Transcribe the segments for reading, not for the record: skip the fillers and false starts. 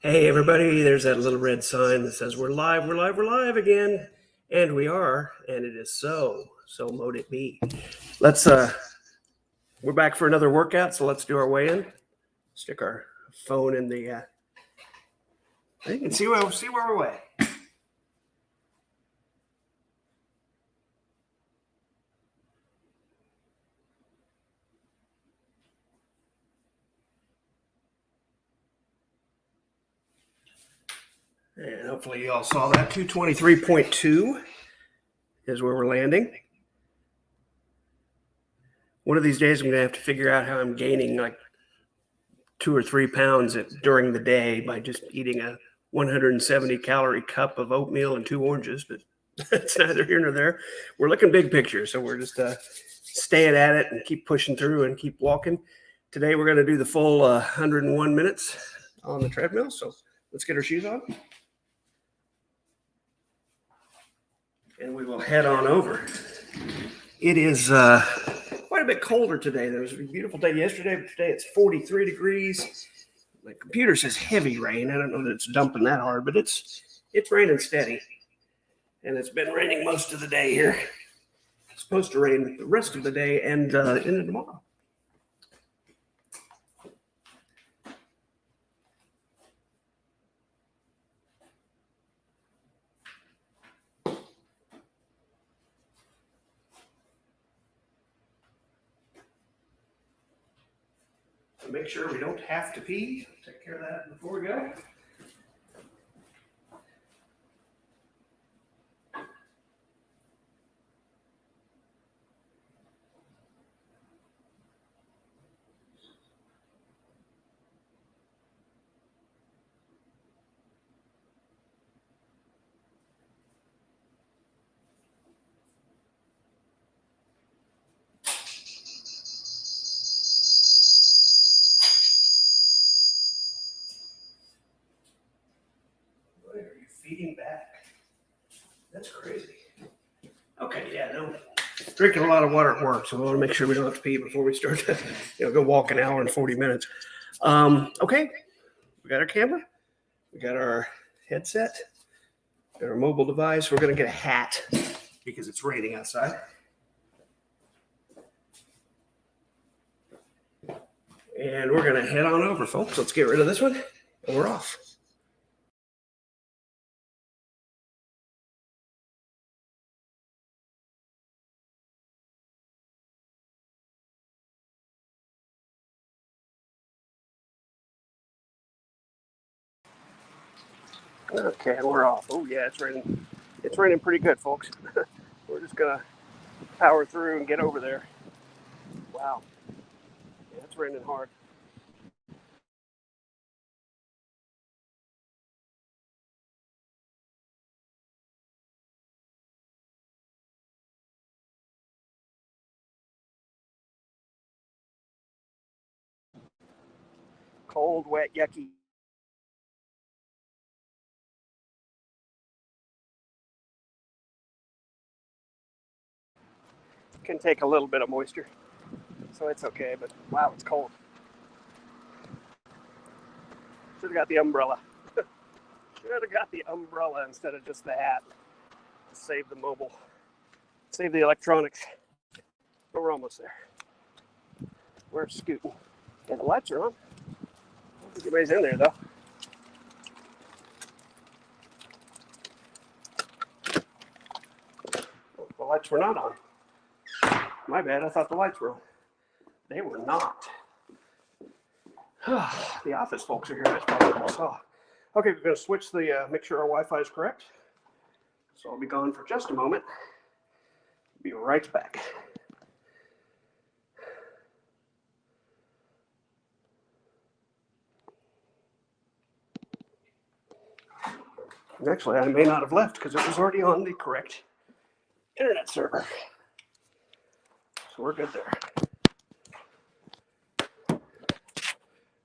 Hey everybody, there's that little red sign that says we're live, we're live, we're live again. And we are, and it is so mote it be. Let's we're back for another workout, so let's do our weigh-in. Stick our phone in the thing and see where we're weigh. And hopefully you all saw that. 223.2 is where we're landing. One of these days I'm gonna have to figure out how I'm gaining like 2 or 3 pounds during the day by just eating a 170 calorie cup of oatmeal and 2 oranges, but that's neither here nor there. We're looking big picture, so we're just staying at it and keep pushing through and keep walking. Today we're going to do the full 101 minutes on the treadmill, so let's get our shoes on. And we will head on over. It is quite a bit colder today. There was a beautiful day yesterday, but today it's 43 degrees. My computer says heavy rain. I don't know that it's dumping that hard, but it's raining steady. And it's been raining most of the day here. It's supposed to rain the rest of the day and into tomorrow. Make sure we don't have to pee. Take care of that before we go. Why are you feeding back? That's crazy. Okay, yeah, no. Drinking a lot of water at work, so we want to make sure we don't have to pee before we start to go walk an hour and 40 minutes. Okay, we got our camera, we got our headset, got our mobile device. We're going to get a hat because it's raining outside. And we're going to head on over, folks. Let's get rid of this one, and we're off. Okay, we're off. Oh yeah, it's raining. It's raining pretty good, folks. We're just gonna power through and get over there. Wow, yeah, it's raining hard. Cold, wet, yucky. Can take a little bit of moisture, so it's okay. But wow, it's cold. Should have got the umbrella. Should have got the umbrella instead of just the hat. Save the mobile, save the electronics. But we're almost there. We're scooting. Yeah, the lights are on. I don't think anybody's in there though. The lights were not on. My bad. I thought the lights were on. They were not. The office folks are here. That's probably what I saw. Okay, we're going to switch the, make sure our Wi-Fi is correct. So I'll be gone for just a moment. Be right back. Actually, I may not have left because it was already on the correct internet server. So we're good there.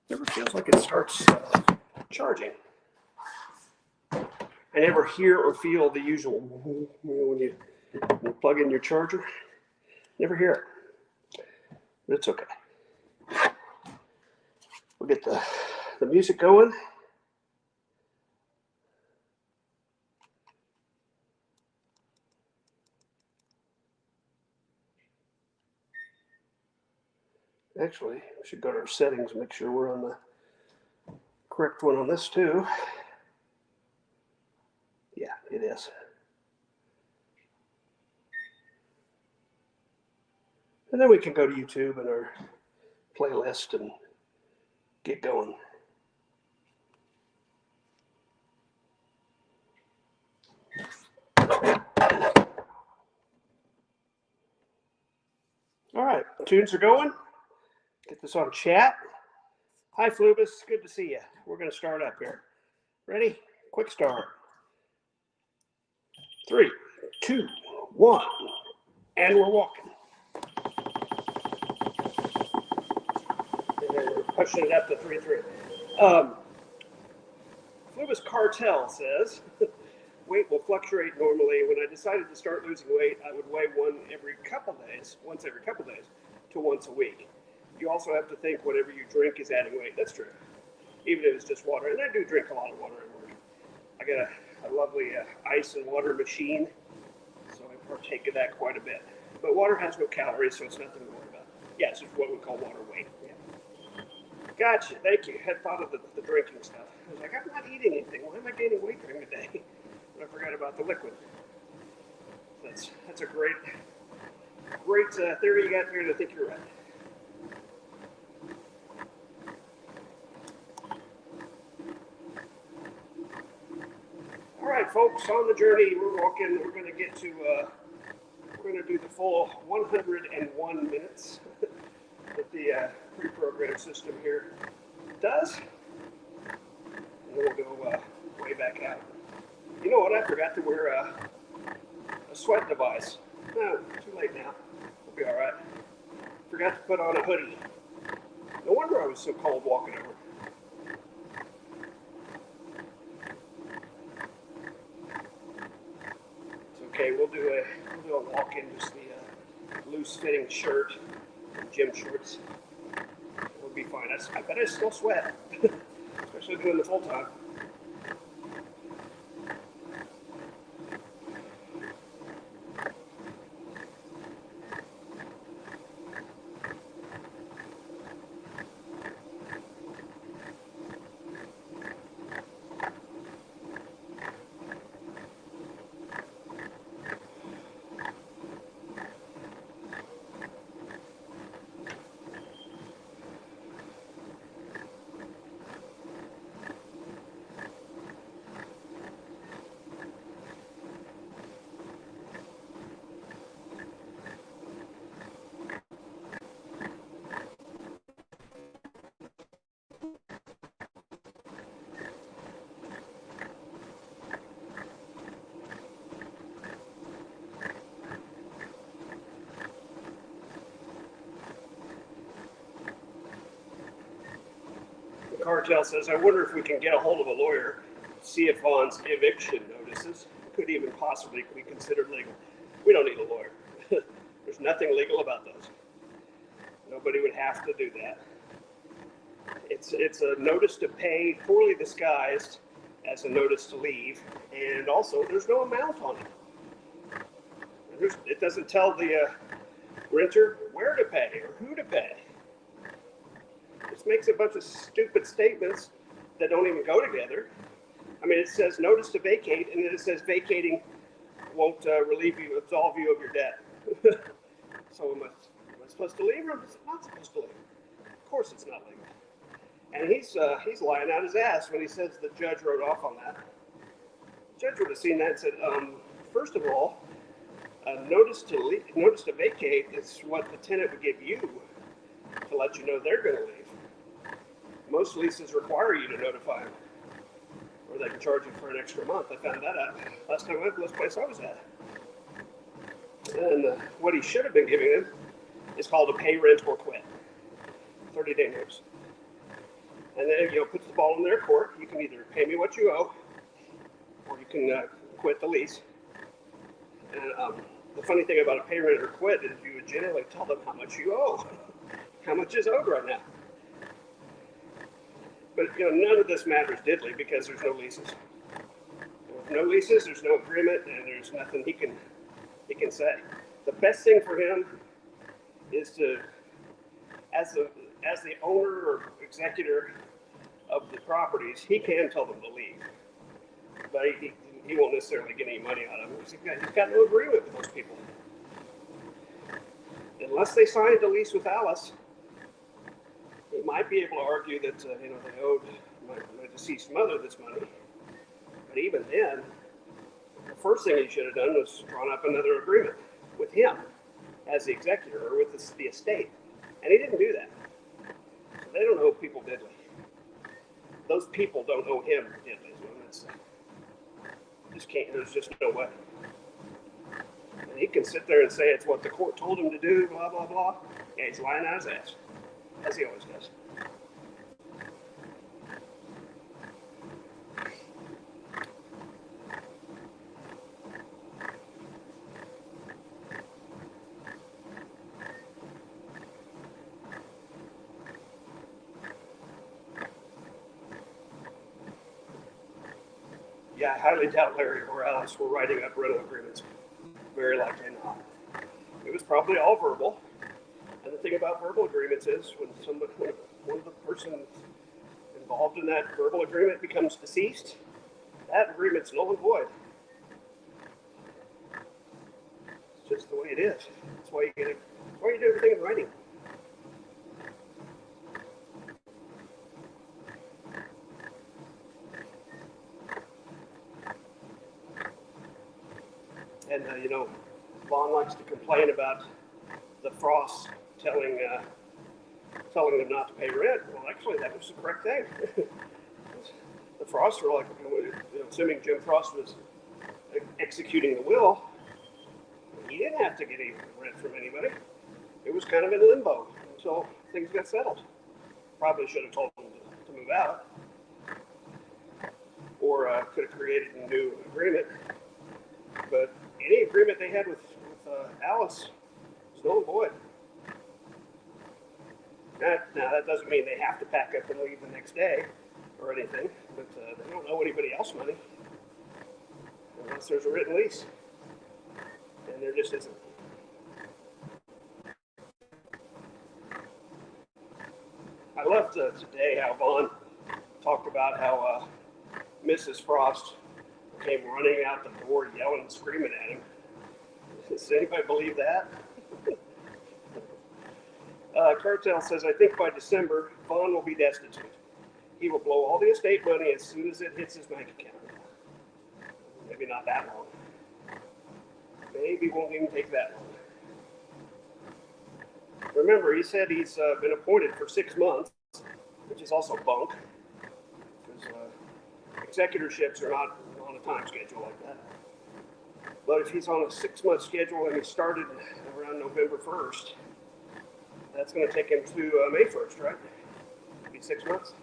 Never feels like it starts charging. I never hear or feel the usual, when you plug in your charger. Never hear it. But it's okay. We'll get the music going. Actually, we should go to our settings and make sure we're on the correct one on this too. Yeah, it is. And then we can go to YouTube and our playlist and get going. All right, tunes are going. Get this on chat. Hi, Flubus. Good to see you. We're going to start up here. Ready? Quick start. 3, 2, 1, and we're walking. And then we're pushing it up to 3-3. Flubus Cartel says, weight will fluctuate normally. When I decided to start losing weight, I would weigh once every couple days, to once a week. You also have to think whatever you drink is adding weight. That's true. Even if it's just water. And I do drink a lot of water at work. I got a lovely ice and water machine, so I partake of that quite a bit. But water has no calories, so it's nothing to worry about. Yeah, it's just what we call water weight. Yeah. Gotcha. Thank you. Had thought of the drinking stuff. I was like, I'm not eating anything. Why am I gaining weight during the day? But I forgot about the liquid. That's a great theory you got there, and I think you're right. All right, folks, on the journey, we're walking. We're going to get to, we're going to do the full 101 minutes that the pre-programmed system here does. And then we'll go way back out. You know what? I forgot to wear a sweat device. No, too late now. We'll be all right. Forgot to put on a hoodie. No wonder I was so cold walking over. It's okay. We'll do a walk in just the loose-fitting shirt, and gym shorts. We'll be fine. I bet I still sweat, especially doing the full time. Cartel says, I wonder if we can get a hold of a lawyer, see if Vaughn's eviction notices could even possibly be considered legal. We don't need a lawyer. There's nothing legal about those. Nobody would have to do that. It's a notice to pay, poorly disguised as a notice to leave, and also there's no amount on it. It doesn't tell the renter where to pay or who to pay. Just makes a bunch of stupid statements that don't even go together. I mean, it says notice to vacate, and then it says vacating won't absolve you of your debt. So am I supposed to leave, or am I not supposed to leave? Of course it's not legal. And he's lying out his ass when he says the judge wrote off on that. The judge would have seen that and said, first of all, notice to vacate is what the tenant would give you to let you know they're going to leave. Most leases require you to notify them, or they can charge you for an extra month. I found that out last time I went to this place I was at. And what he should have been giving them is called a pay rent or quit, 30-day notice. And then puts the ball in their court. You can either pay me what you owe, or you can quit the lease. And the funny thing about a pay rent or quit is you would generally tell them how much you owe, how much is owed right now. But none of this matters diddly because there's no leases. With no leases, there's no agreement, and there's nothing he can say. The best thing for him is to as the owner or executor of the properties, he can tell them to leave, but he won't necessarily get any money out of them because he's got no agreement with those people. Unless they signed a lease with Alice, he might be able to argue that they owed my deceased mother this money. But even then, the first thing he should have done was drawn up another agreement with him as the executor or with the estate, and he didn't do that. So they don't owe people diddly. Those people don't owe him diddly. Just can't. There's just no way. And he can sit there and say it's what the court told him to do, blah blah blah. Yeah, he's lying out his ass, as he always does. Yeah, I highly doubt Larry or Alice were writing up rental agreements. Very likely not. It was probably all verbal. And the thing about verbal agreements is when one of the persons involved in that verbal agreement becomes deceased, that agreement's null and void. It's just the way it is. That's why you do everything in writing. And Vaughn likes to complain about the Frosts telling them not to pay rent. Well, actually, that was the correct thing. The Frosts were like, assuming Jim Frost was executing the will, he didn't have to get any rent from anybody. It was kind of in limbo until things got settled. Probably should have told him to move out, or could have created a new agreement. But any agreement they had with Alice was null and void. Now, that doesn't mean they have to pack up and leave the next day or anything, but they don't owe anybody else money unless there's a written lease. And there just isn't. I loved today how Vaughn talked about how Mrs. Frost came running out the door yelling and screaming at him. Does anybody believe that? Cartel says, I think by December, Vaughn will be destitute. He will blow all the estate money as soon as it hits his bank account. Maybe not that long. Maybe won't even take that long. Remember, he said he's been appointed for 6 months, which is also bunk, because executorships are not on a time schedule like that. But if he's on a 6-month schedule and he started around November 1st, that's going to take him to May 1st, right? It'll be 6 months.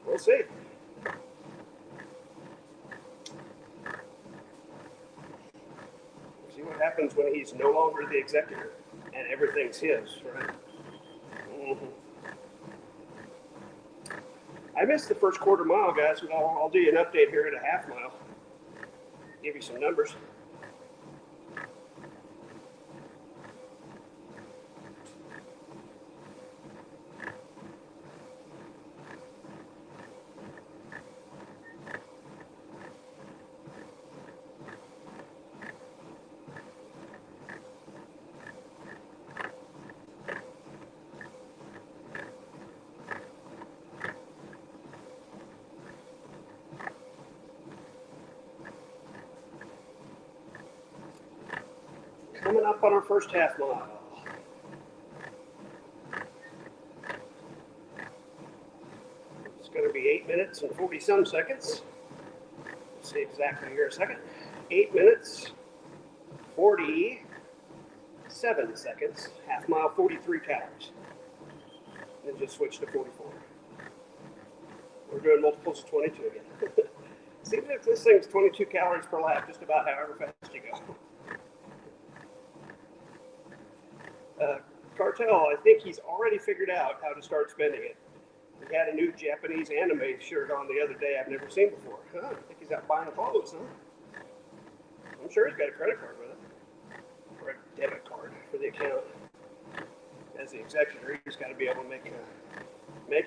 We'll see. See what happens when he's no longer the executor and everything's his, right? Mm-hmm. I missed the first quarter mile, guys, but I'll do you an update here at a half mile. Give you some numbers. Coming up on our first half mile. It's going to be 8 minutes and 40-some seconds. Let's see exactly here a second. 8 minutes, 47 seconds. Half mile, 43 calories. Then just switch to 44. We're doing multiples of 22 again. See if this thing's 22 calories per lap, just about however fast you go. Cartel, I think he's already figured out how to start spending it. He had a new Japanese anime shirt on the other day I've never seen before. I think he's out buying clothes, huh? I'm sure he's got a credit card with it. Or a debit card for the account. as the executor, he's got to be able to make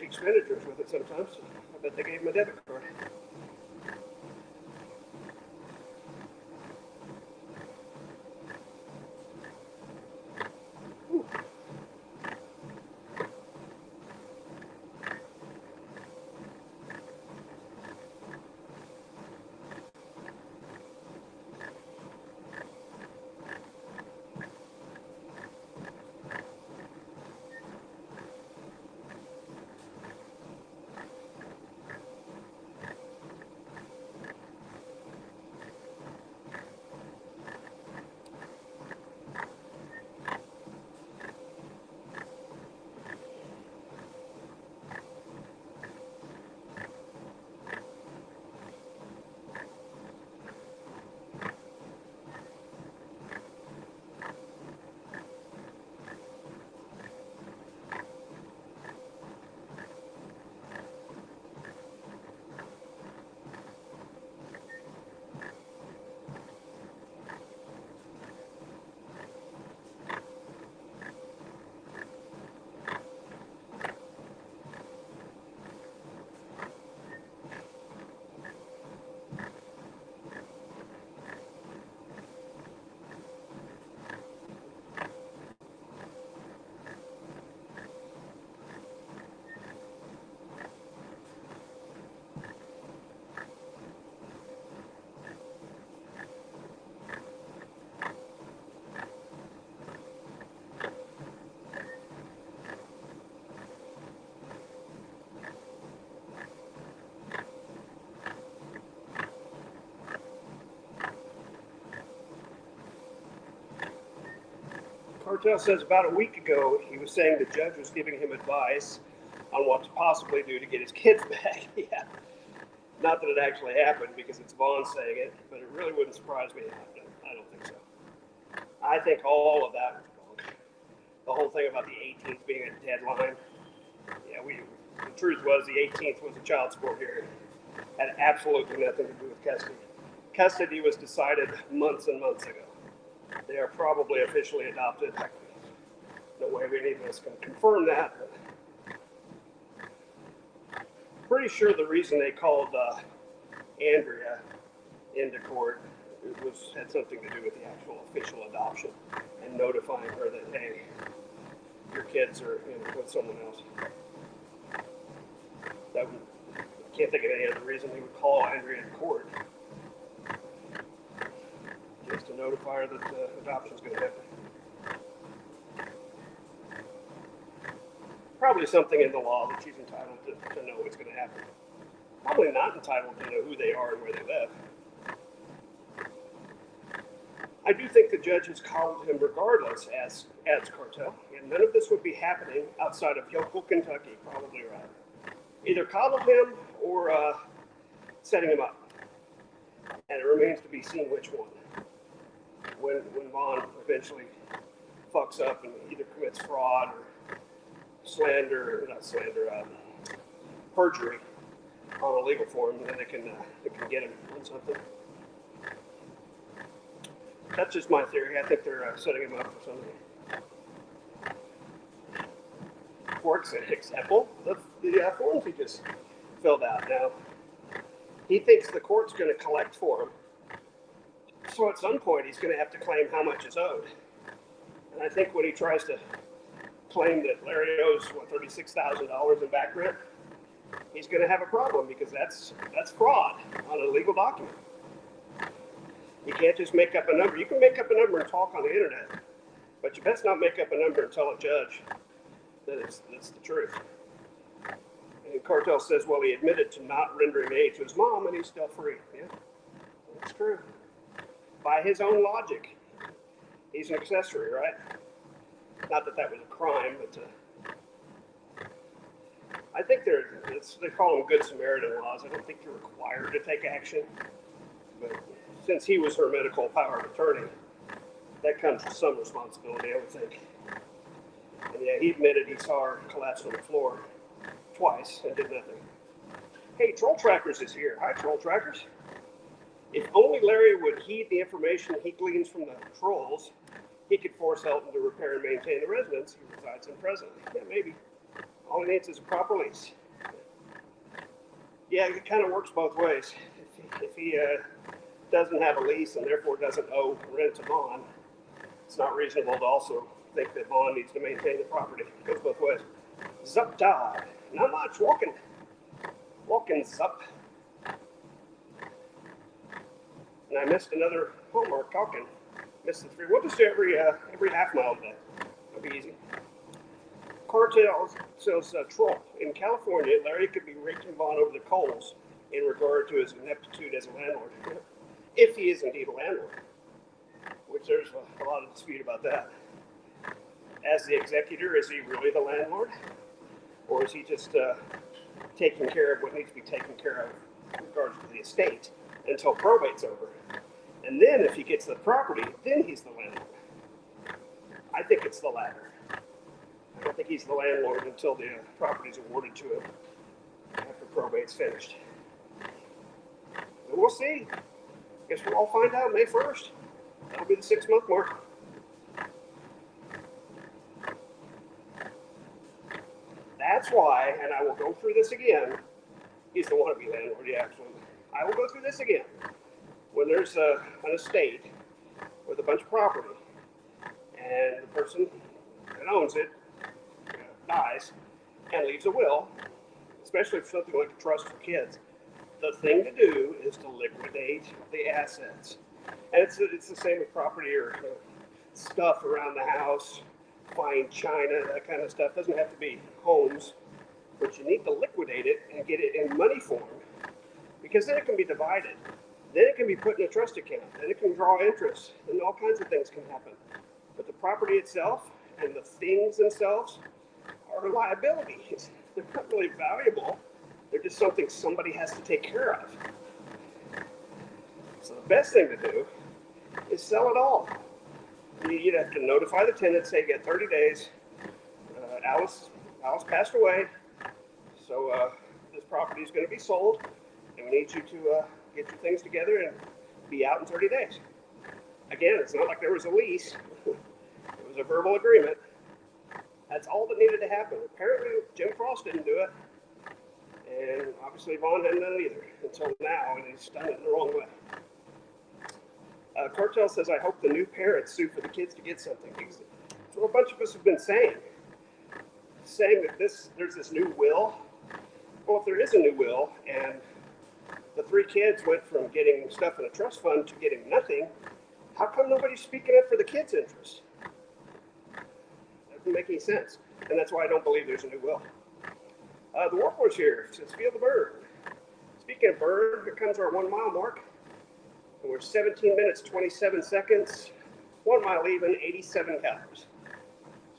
expenditures with it sometimes. I bet they gave him a debit card. Cartel says about a week ago he was saying the judge was giving him advice on what to possibly do to get his kids back. Yeah. Not that it actually happened because it's Vaughn saying it, but it really wouldn't surprise me. I don't think so. I think all of that was wrong. The whole thing about the 18th being a deadline. Yeah, the truth was the 18th was a child support hearing. Had absolutely nothing to do with custody. Custody was decided months and months ago. They are probably officially adopted. No way any of us can confirm that. But pretty sure the reason they called Andrea into court had something to do with the actual official adoption and notifying her that, hey, your kids are with someone else. I can't think of any other reason they would call Andrea in court. Just to notify her that the adoption is going to happen. Probably something in the law that she's entitled to know what's going to happen. Probably not entitled to know who they are and where they live. I do think the judge has coddled him regardless, as Cartel, and none of this would be happening outside of Yokel, Kentucky, probably right. Either coddled him or setting him up. And it remains to be seen which one. When Vaughn eventually fucks up and either commits fraud or perjury on a legal form, then they can get him on something. That's just my theory. I think they're setting him up for something. For example, the forms he just filled out. Now, he thinks the court's going to collect for him. So at some point, he's going to have to claim how much is owed. And I think when he tries to claim that Larry owes, $36,000 in back rent, he's going to have a problem because that's fraud on a legal document. You can't just make up a number. You can make up a number and talk on the internet, but you best not make up a number and tell a judge that it's the truth. And Cartel says, well, he admitted to not rendering aid to his mom and he's still free. Yeah, that's true. By his own logic, he's an accessory, right? Not that was a crime, but I think they call them Good Samaritan laws. I don't think you're required to take action, but since he was her medical power of attorney, that comes with some responsibility, I would think. And yeah, he admitted he saw her collapse on the floor twice and did nothing. Hey, Troll Trackers is here. Hi, Troll Trackers. If only Larry would heed the information he gleans from the trolls, he could force Elton to repair and maintain the residence he resides in presently. Yeah, maybe. All he needs is a proper lease. Yeah, it kind of works both ways. If he doesn't have a lease and therefore doesn't owe rent to Vaughn, it's not reasonable to also think that Vaughn needs to maintain the property. It goes both ways. Zup Dodd. Not much. Walking Zup. And I missed another homework talking. Missed the 3. We'll just do every half mile day. That'll be easy. Cartel says troll. In California, Larry could be raking Vaughn over the coals in regard to his ineptitude as a landlord, if he is indeed a landlord, which there's a lot of dispute about that. As the executor, is he really the landlord? Or is he just taking care of what needs to be taken care of in regards to the estate until probate's over? And then if he gets the property, then he's the landlord. I think it's the latter. I don't think he's the landlord until the property is awarded to him after probate's finished. But we'll see. Guess we'll all find out May 1st. That'll be the 6-month mark. That's why, and I will go through this again, he's the wannabe landlord, yeah, absolutely. I will go through this again. When there's an estate with a bunch of property, and the person that owns it dies and leaves a will, especially for something like a trust for kids, the thing to do is to liquidate the assets. And it's the same with property or stuff around the house, fine china, that kind of stuff. Doesn't have to be homes, but you need to liquidate it and get it in money form, because then it can be divided. Then it can be put in a trust account. Then it can draw interest, and all kinds of things can happen. But the property itself and the things themselves are liabilities. They're not really valuable. They're just something somebody has to take care of. So the best thing to do is sell it all. You'd have to notify the tenant, say, get 30 days. Alice passed away, so this property is going to be sold, and we need you to get your things together and be out in 30 days. Again, it's not like there was a lease. It was a verbal agreement. That's all that needed to happen. Apparently, Jim Frost didn't do it, and obviously Vaughn hadn't done it either until now, and he's done it in the wrong way. Cartel says, I hope the new parents sue for the kids to get something. That's what a bunch of us have been saying that there's this new will. Well, if there is a new will, and the 3 kids went from getting stuff in a trust fund to getting nothing, how come nobody's speaking up for the kids' interests? That doesn't make any sense. And that's why I don't believe there's a new will. The warhorse here says, feel the burn. Speaking of burn, here comes our 1 mile mark. And we're 17 minutes, 27 seconds, 1 mile even, 87 calories.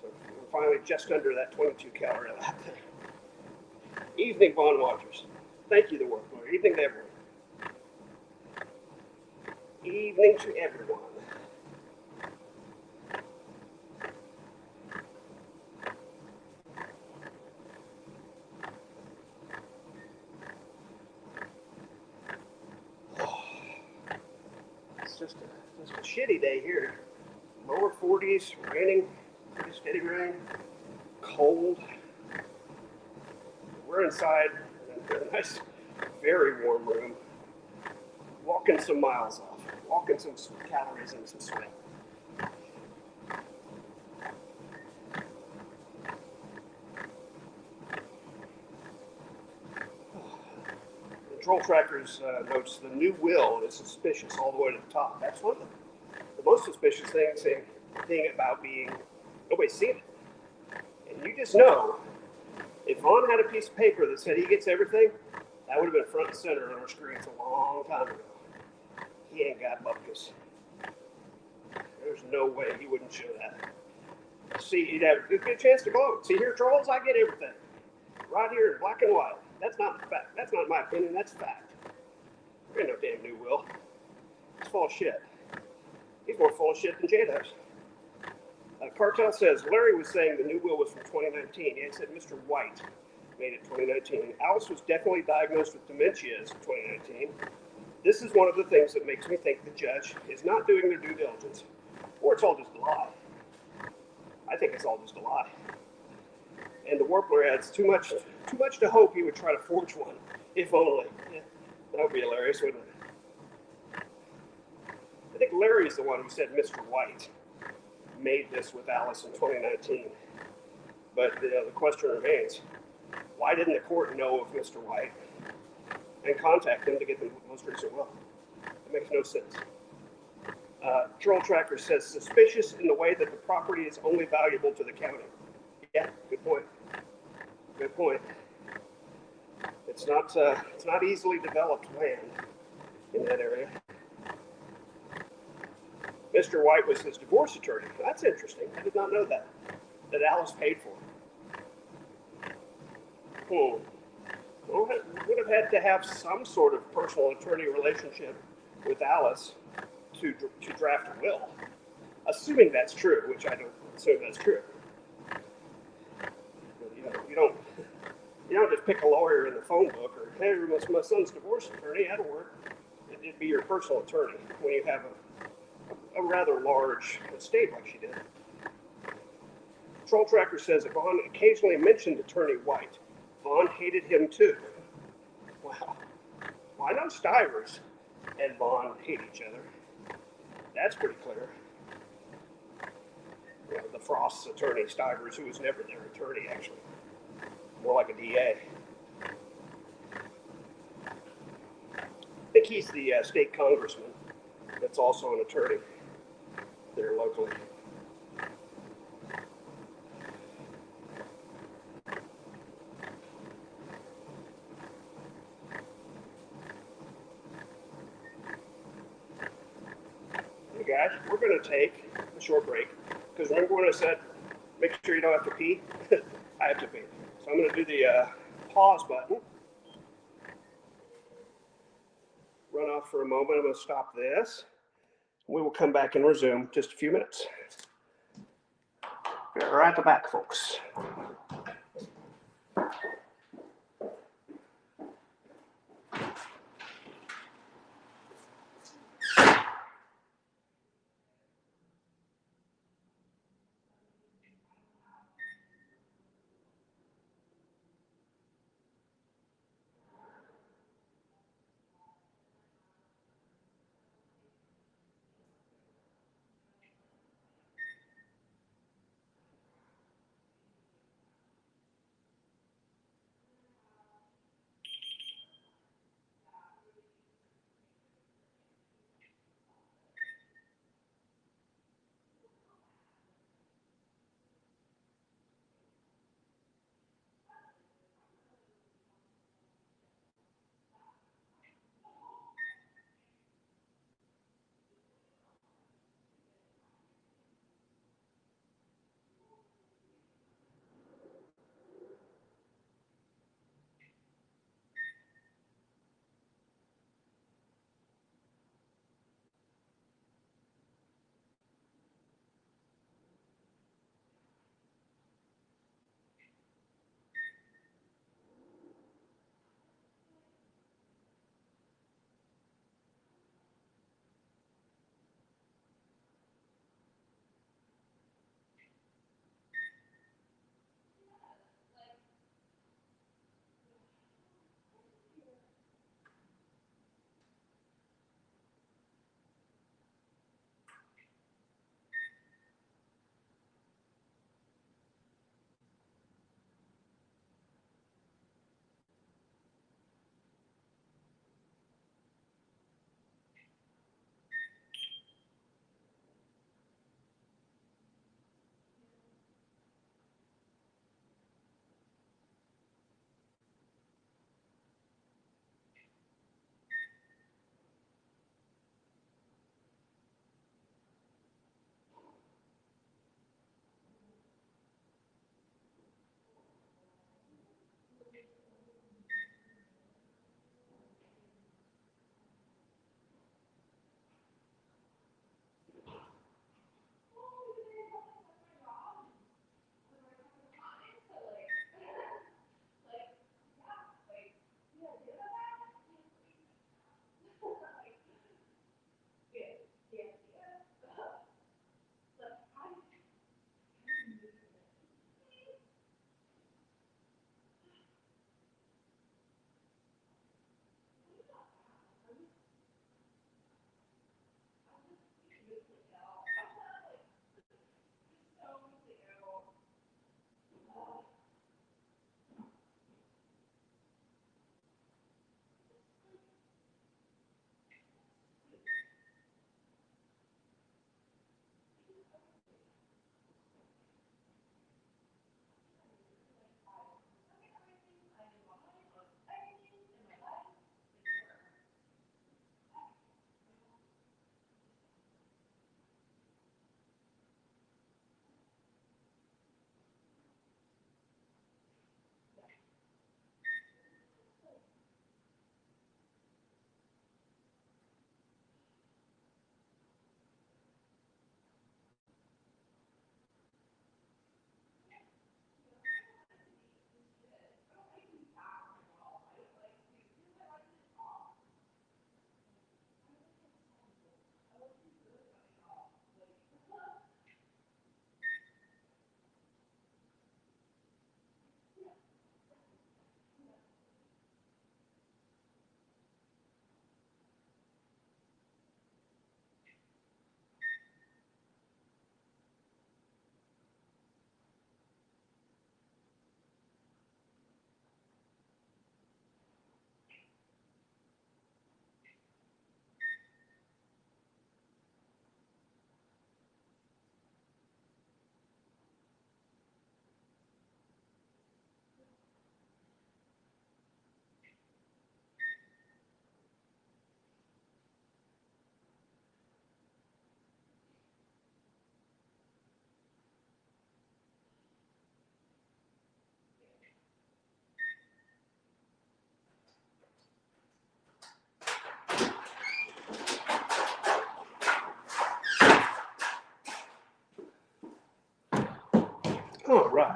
So we're finally just under that 22 calorie lap. Evening, Vaughn watchers. Thank you, the work. Evening to everyone. Evening to everyone. It's just a shitty day here. Lower 40s, raining, pretty steady rain, cold. We're inside in a nice, very warm room, walking some miles off, walking some calories and some sweat. The Troll Trackers notes the new will is suspicious all the way to the top. That's one of the most suspicious thing about being, nobody's seen it. And you just know, if Vaughn had a piece of paper that said he gets everything, that would have been front and center on our screens a long time ago. He ain't got buckets. There's no way he wouldn't show that. See, he'd have a chance to gloat. See here, trolls, I get everything. Right here in black and white. That's not fact. That's not my opinion, that's fact. There ain't no damn new will. It's full of shit. He's more full of shit than Jay does. Cartel says, Larry was saying the new will was from 2019. He said Mr. White made it 2019. Alice was definitely diagnosed with dementia as of 2019. This is one of the things that makes me think the judge is not doing their due diligence, or it's all just a lie. I think it's all just a lie. And the Warpler adds too much to hope he would try to forge one, if only. Yeah, that would be hilarious, wouldn't it? I think Larry's the one who said Mr. White made this with Alice in 2019. But the question remains, why didn't the court know of Mr. White and contact him to get the most recent will? It makes no sense. Troll Tracker says, suspicious in the way that the property is only valuable to the county. Yeah, good point. Good point. It's not easily developed land in that area. Mr. White was his divorce attorney. That's interesting. I did not know that. That Alice paid for. Well, would have had to have some sort of personal attorney relationship with Alice to draft a will. Assuming that's true, which I don't assume that's true. You don't just pick a lawyer in the phone book or, hey, my son's divorce attorney, that'll work. It'd be your personal attorney when you have a rather large estate like she did. Troll Tracker says that Vaughn occasionally mentioned Attorney White. Vaughn hated him too. Wow. Well, I know Stivers and Vaughn hate each other. That's pretty clear. You know, the Frost's attorney, Stivers, who was never their attorney, actually. More like a DA. I think he's the state congressman that's also an attorney there locally. Hey guys, we're going to take a short break because remember when I said make sure you don't have to pee? I have to pee. So I'm going to do the pause button. Run off for a moment. I'm going to stop this. We will come back and resume just a few minutes. Be right back, folks.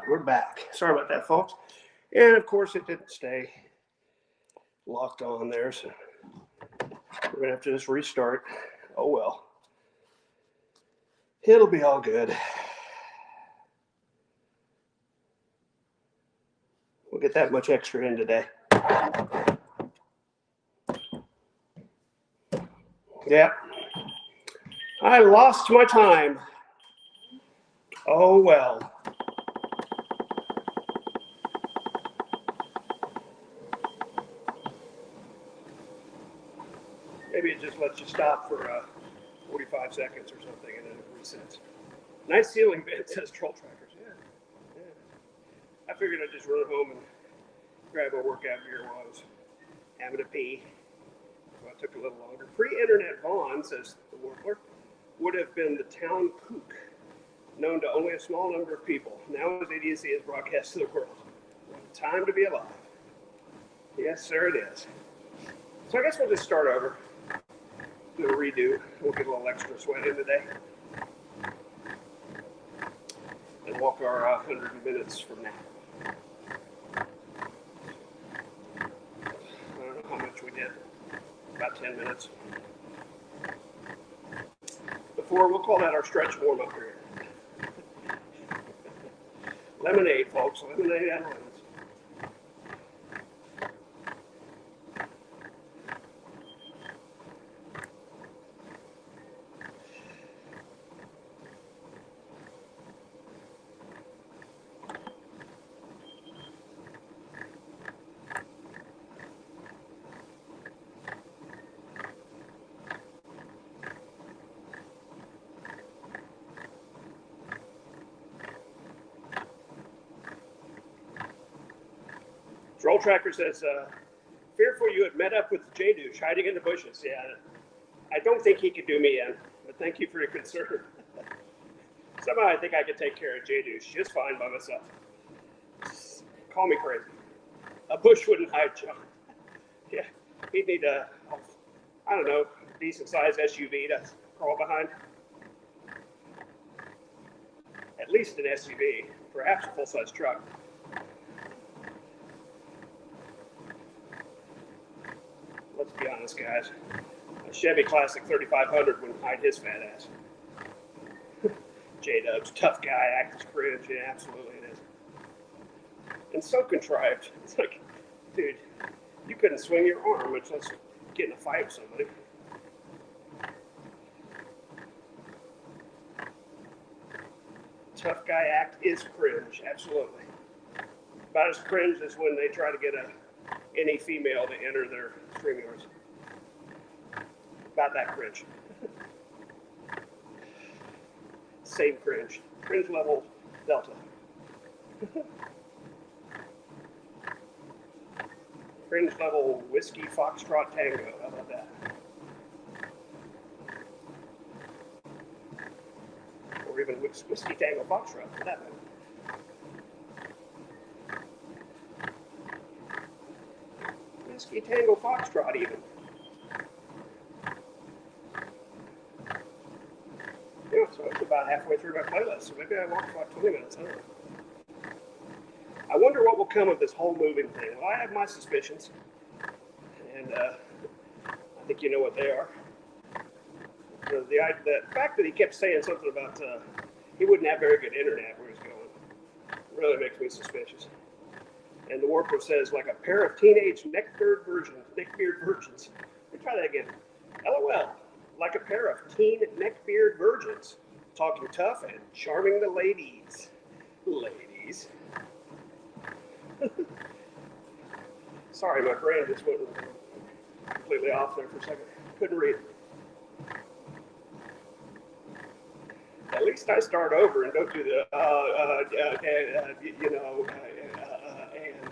We're back. Sorry about that, folks. And of course, it didn't stay locked on there, so we're gonna have to just restart. Oh well. It'll be all good. We'll get that much extra in today. Yeah. I lost my time. Oh well. Maybe it just lets you stop for 45 seconds or something and then it resets. Nice ceiling vent, says Troll Trackers. Yeah. I figured I'd just run home and grab a workout gear while I was having a pee. So it took a little longer. Pre-internet Vaughn, says the Warbler, would have been the town kook, known to only a small number of people. Now his idiocy is broadcast to the world. What a time to be alive. Yes, sir, it is. So I guess we'll just start over. Do a redo. We'll get a little extra sweat in today. And walk our 100 minutes from now. I don't know how much we did. About 10 minutes. Before, we'll call that our stretch warm-up here. Lemonade, folks. Lemonade and lemons. Troll Tracker says, fearful you had met up with J-Douche hiding in the bushes. Yeah, I don't think he could do me in, but thank you for your concern. Somehow I think I could take care of J-Douche just fine by myself. Just call me crazy. A bush wouldn't hide John. Yeah, he'd need a, I don't know, decent sized SUV to crawl behind. At least an SUV, perhaps a full-size truck. Let's be honest, guys. A Chevy Classic 3500 wouldn't hide his fat ass. J-Dub's tough guy, acts cringe. Yeah, absolutely it is. And so contrived. It's like, dude, you couldn't swing your arm, much less get in a fight with somebody. Tough guy act is cringe, absolutely. About as cringe as when they try to get any female to enter their stream yards. About that cringe. Same cringe. Cringe level delta. Cringe level whiskey foxtrot tango. How about that? Or even whiskey tango foxtrot for that matter. Whiskey Tango Foxtrot even. Yeah, so it's about halfway through my playlist, so maybe I walked for like 20 minutes, I don't know. I wonder what will come of this whole moving thing. Well, I have my suspicions, and I think you know what they are. The fact that he kept saying something about he wouldn't have very good internet where he's going really makes me suspicious. And the Warper says, like a pair of teenage neckbeard virgins. Let me try that again. LOL. Like a pair of teen neckbeard virgins. Talking tough and charming the ladies. Ladies. Sorry, my brain just went completely off there for a second. Couldn't read. At least I start over and don't do the, you know, and.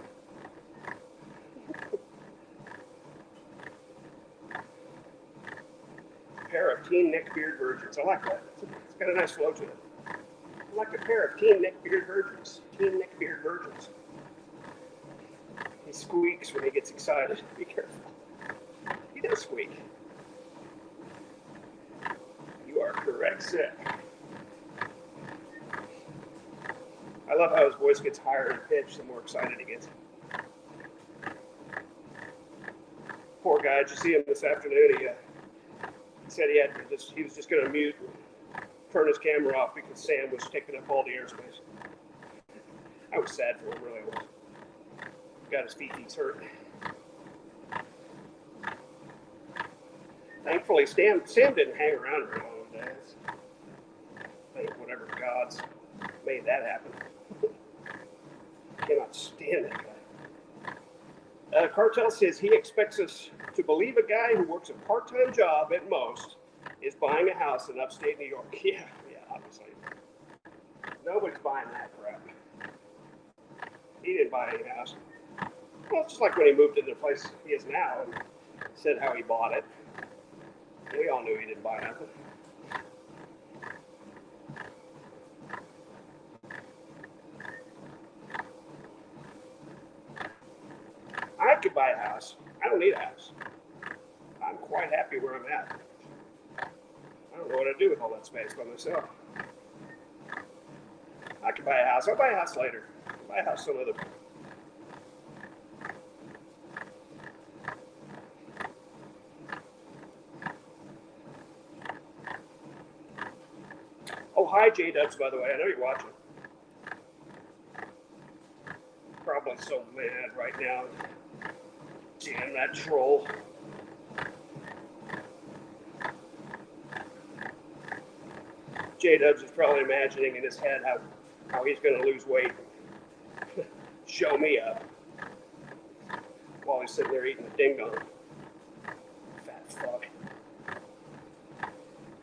Pair of teen neckbeard virgins. I like that. It's got a nice flow to it. I like a pair of teen neckbeard virgins. Teen neckbeard virgins. He squeaks when he gets excited. Be careful. He does squeak. You are correct, sir. I love how his voice gets higher in pitch the more excited he gets. Poor guy, did you see him this afternoon? He said he was just going to turn his camera off because Sam was taking up all the airspace. I was sad for him, really was. Got his feet hurt. Thankfully, Sam didn't hang around very long today. I think whatever gods made that happen. Cannot stand that guy. Cartel says he expects us to believe a guy who works a part-time job at most is buying a house in upstate New York. Yeah, obviously. Nobody's buying that crap. He didn't buy any house. Well, it's just like when he moved into the place he is now and said how he bought it. We all knew he didn't buy nothing. I could buy a house. I don't need a house. I'm quite happy where I'm at. I don't know what I'd do with all that space by myself. I could buy a house. I'll buy a house later. I'll buy a house some other time. Oh, hi, J-Dubs, by the way. I know you're watching. Probably so mad right now. Damn that troll. J-Dubs is probably imagining in his head how he's going to lose weight. Show me up. While he's sitting there eating a ding-dong. Fat fuck.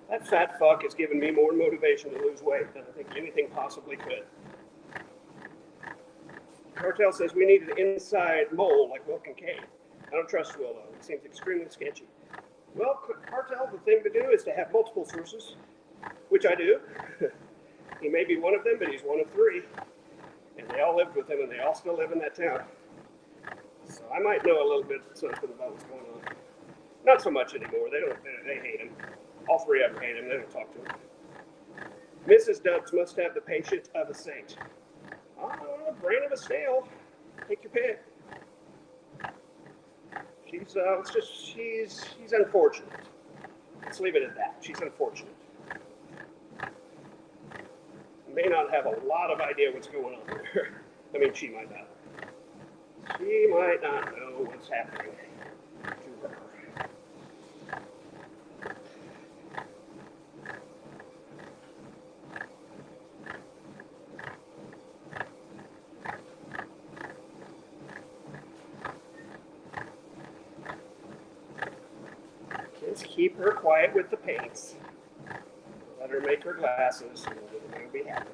That fat fuck has given me more motivation to lose weight than I think anything possibly could. Cartel says we need an inside mole like Will Kincaid. I don't trust Will, though. It seems extremely sketchy. Well, Cartel, the thing to do is to have multiple sources, which I do. He may be one of them, but he's one of three. And they all lived with him, and they all still live in that town. So I might know a little bit something about what's going on. Not so much anymore. They hate him. All three of them hate him. They don't talk to him. Mrs. Dubs must have the patience of a saint. The brain of a snail. Take your pick. She's unfortunate. Let's leave it at that. She's unfortunate. May not have a lot of idea what's going on there. I mean, she might not. She might not know what's happening to her. Just keep her quiet with the paints. Let her make her glasses, and we'll be happy.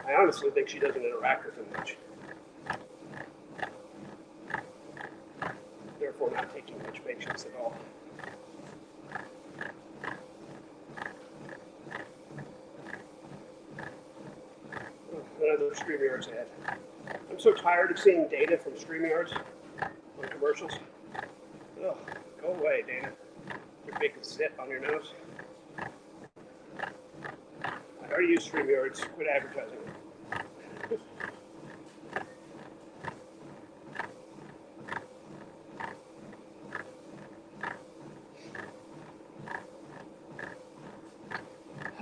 I honestly think she doesn't interact with him much. Therefore, not taking much patience at all. Another StreamYards ad. I'm so tired of seeing data from StreamYards on commercials. Ugh, go away, Dana. Your big zit on your nose. I already use StreamYards. Quit advertising.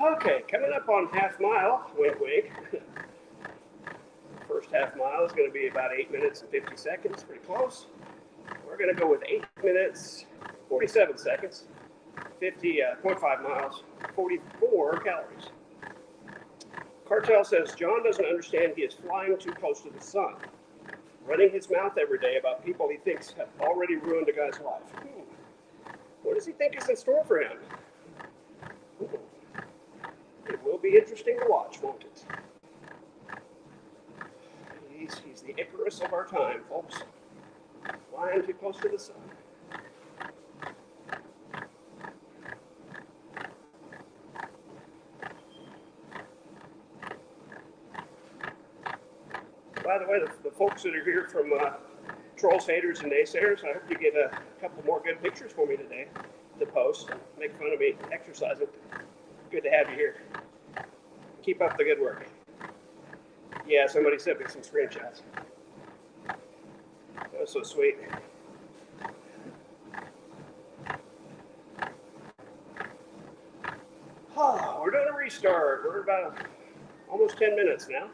Okay, coming up on half mile, wink wink. First half mile is going to be about 8 minutes and 50 seconds, pretty close. We're going to go with 8 minutes, 47 seconds, 50.5 miles, 44 calories. Cartel says John doesn't understand he is flying too close to the sun, running his mouth every day about people he thinks have already ruined a guy's life. What does he think is in store for him? It will be interesting to watch, won't it? He's the Icarus of our time, folks. Flying too close to the sun. By the way, the folks that are here from Trolls, Haters, and Naysayers, I hope you get a couple more good pictures for me today. to post and make fun of me exercising. Good to have you here. Keep up the good work. Yeah, somebody sent me some screenshots. That was so sweet. Oh, we're doing a restart. We're about almost 10 minutes now.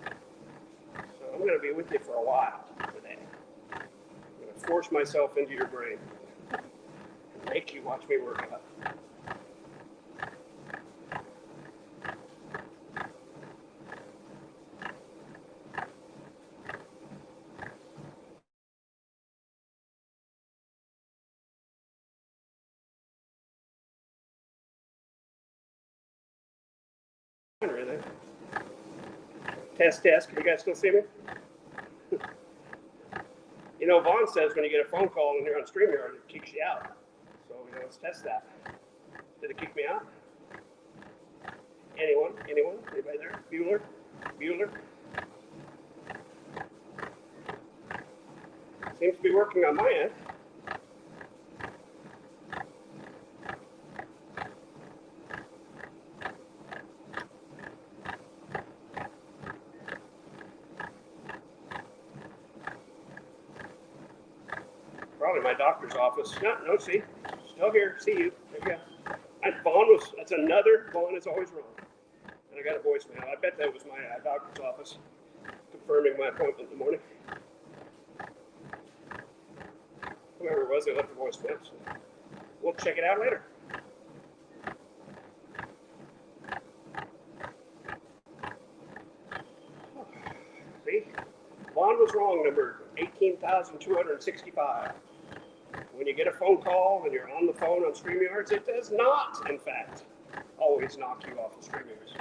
So I'm going to be with you for a while today. I'm going to force myself into your brain and make you watch me work out. Really. Test, test. Can you guys still see me? You know, Vaughn says when you get a phone call and you're on StreamYard, it kicks you out. So, let's test that. Did it kick me out? Anyone? Anyone? Anybody there? Bueller? Bueller? Seems to be working on my end. Probably my doctor's office. No, see, still here. See you. There you go. That's another Vaughn is always wrong. And I got a voicemail. I bet that was my doctor's office confirming my appointment in the morning. Whoever it was, they left a voicemail. So we'll check it out later. See, Vaughn was wrong, number 18,265. When you get a phone call and you're on the phone on StreamYards, it does not, in fact, always knock you off of StreamYards.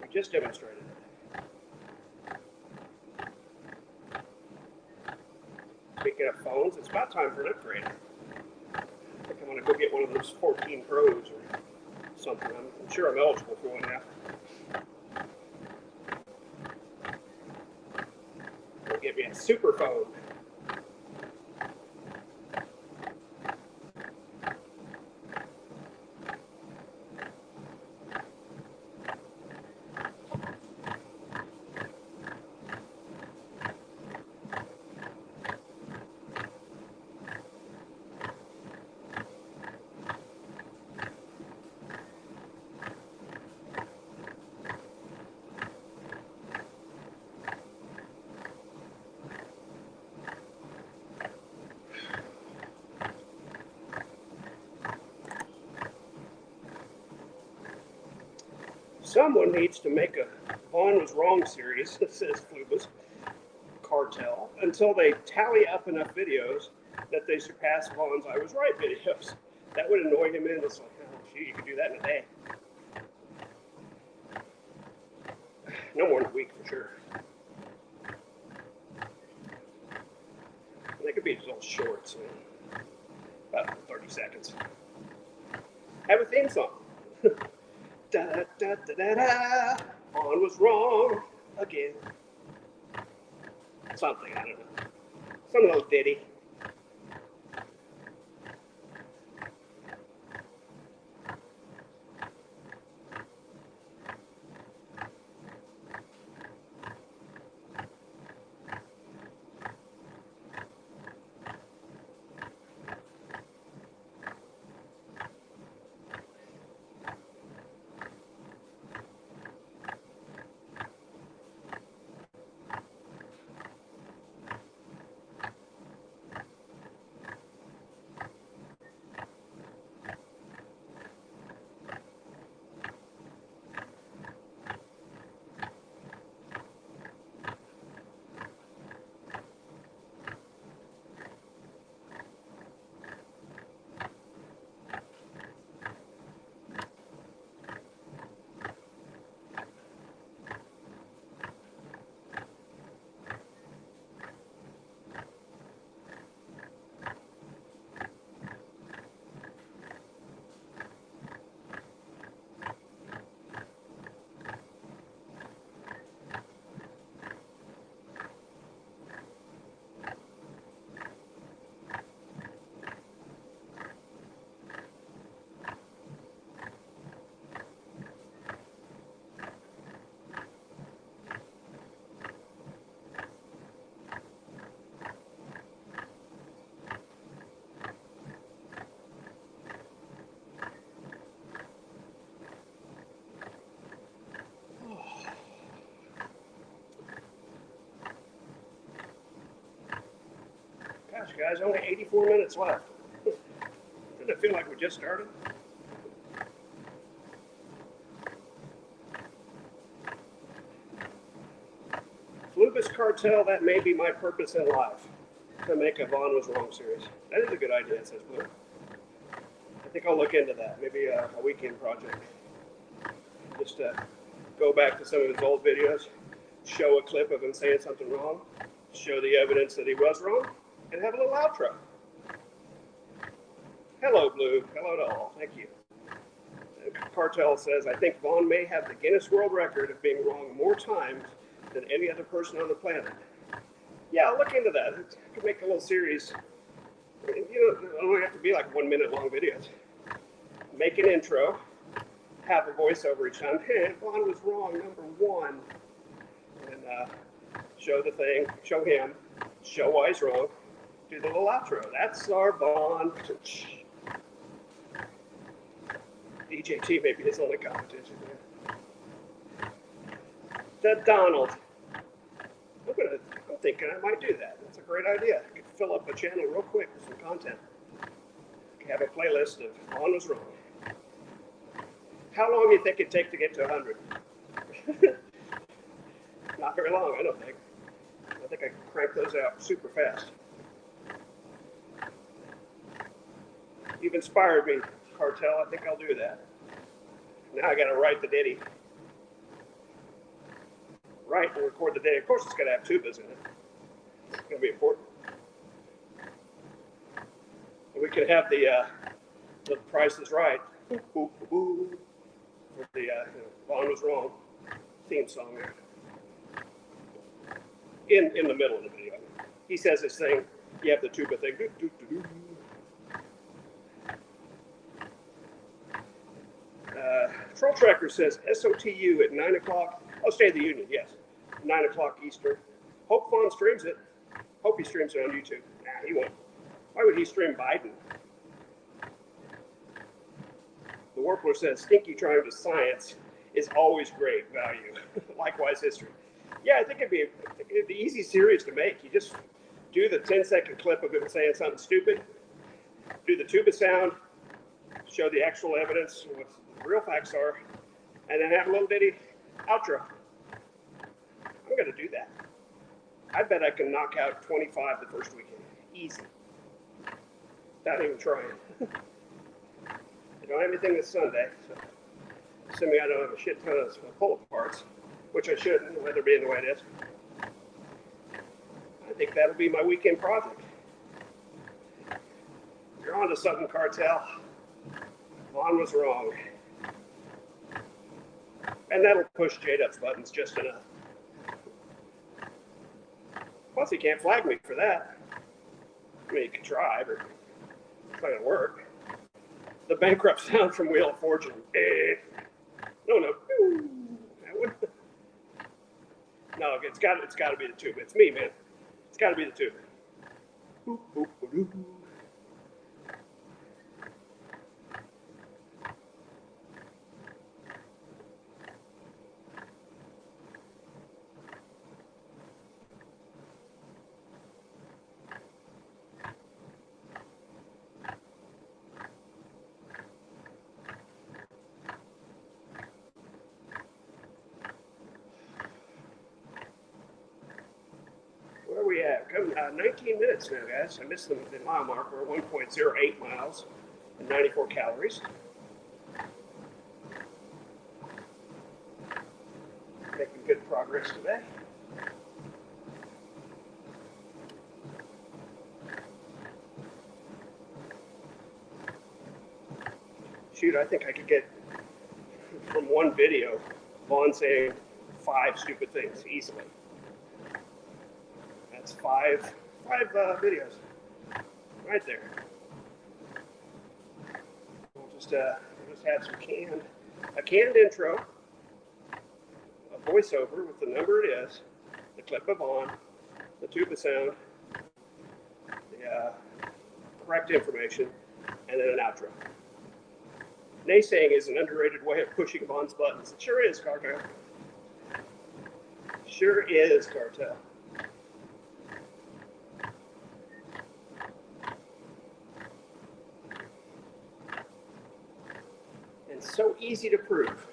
We just demonstrated it. Speaking of phones, it's about time for an upgrade. I think I'm going to go get one of those 14 Pros or something. I'm sure I'm eligible for one now. They'll give me a super phone. Someone needs to make a Vaughn was wrong series, says Flubus Cartel, until they tally up enough videos that they surpass Vaughn's I was right videos. That would annoy him in. It's like, oh, gee, you could do that in a day. No more than a week for sure. They could be just little shorts, about 30 seconds. Have a theme song. Da da da da da. Vaughn was wrong again. Something, I don't know. Some of those ditty. guys. Only 84 minutes left. Doesn't it feel like we just started? Flubus Cartel, that may be my purpose in life, to make a Vaughn Was Wrong series. That is a good idea, says Blue. I think I'll look into that. Maybe a weekend project. Just go back to some of his old videos, show a clip of him saying something wrong, show the evidence that he was wrong, and have a little outro. Hello, Blue. Hello to all. Thank you. Cartel says, I think Vaughn may have the Guinness World Record of being wrong more times than any other person on the planet. Yeah, I'll look into that. I could make a little series. You know, it don't have to be like 1 minute long videos. Make an intro, have a voiceover each time. Hey, Vaughn was wrong, number one. And show the thing, show him, show why he's wrong, do the little outro. That's our Vaughn. DJT may be his only competition. The Donald. I'm thinking I might do that. That's a great idea. I could fill up a channel real quick with some content. I could have a playlist of Vaughn Was Wrong. How long do you think it'd take to get to 100? Not very long, I don't think. I think I can crank those out super fast. You've inspired me, Cartel. I think I'll do that. Now I got to write the ditty. Write and record the ditty. Of course, it's going to have tubas in it. It's going to be important. We could have the Price is Right. With the Vaughn Was Wrong theme song there. In the middle of the video. He says this thing, you have the tuba thing. Troll Tracker says SOTU at 9 o'clock. Oh, State of the Union, yes. 9 o'clock Eastern. Hope Vaughn streams it. Hope he streams it on YouTube. Nah, he won't. Why would he stream Biden? The Warpler says stinky trying to science is always great value. Likewise, history. Yeah, I think it'd be an easy series to make. You just do the 10-second clip of him saying something stupid, do the tuba sound, show the actual evidence, what the real facts are, and then have a little bitty outro. I'm going to do that. I bet I can knock out 25 the first weekend. Easy. Without even trying. I don't have anything this Sunday, so assuming I don't have a shit ton of pull-up parts, which I shouldn't, the weather being the way it is. I think that'll be my weekend project. You're on to something, Cartel. Vaughn was wrong. And that'll push J-Dub's buttons just enough. Plus, he can't flag me for that. I mean, he could try, but it's not going to work. The bankrupt sound from Wheel of Fortune. No. That one. No, it's got to be the tuba. It's me, man. It's got to be the tuba. Where are we at? 19 minutes now, guys. I missed the mile mark. We're at 1.08 miles and 94 calories. Making good progress today. Shoot, I think I could get from one video Vaughn saying 5 stupid things easily. That's five videos right there. We'll just have some canned intro, a voiceover with the number it is, the clip of Vaughn, the tuba sound, the correct information, and then an outro. Naysaying is an underrated way of pushing Vaughn's buttons. It sure is, Cartel. Sure is, Cartel. so easy to prove.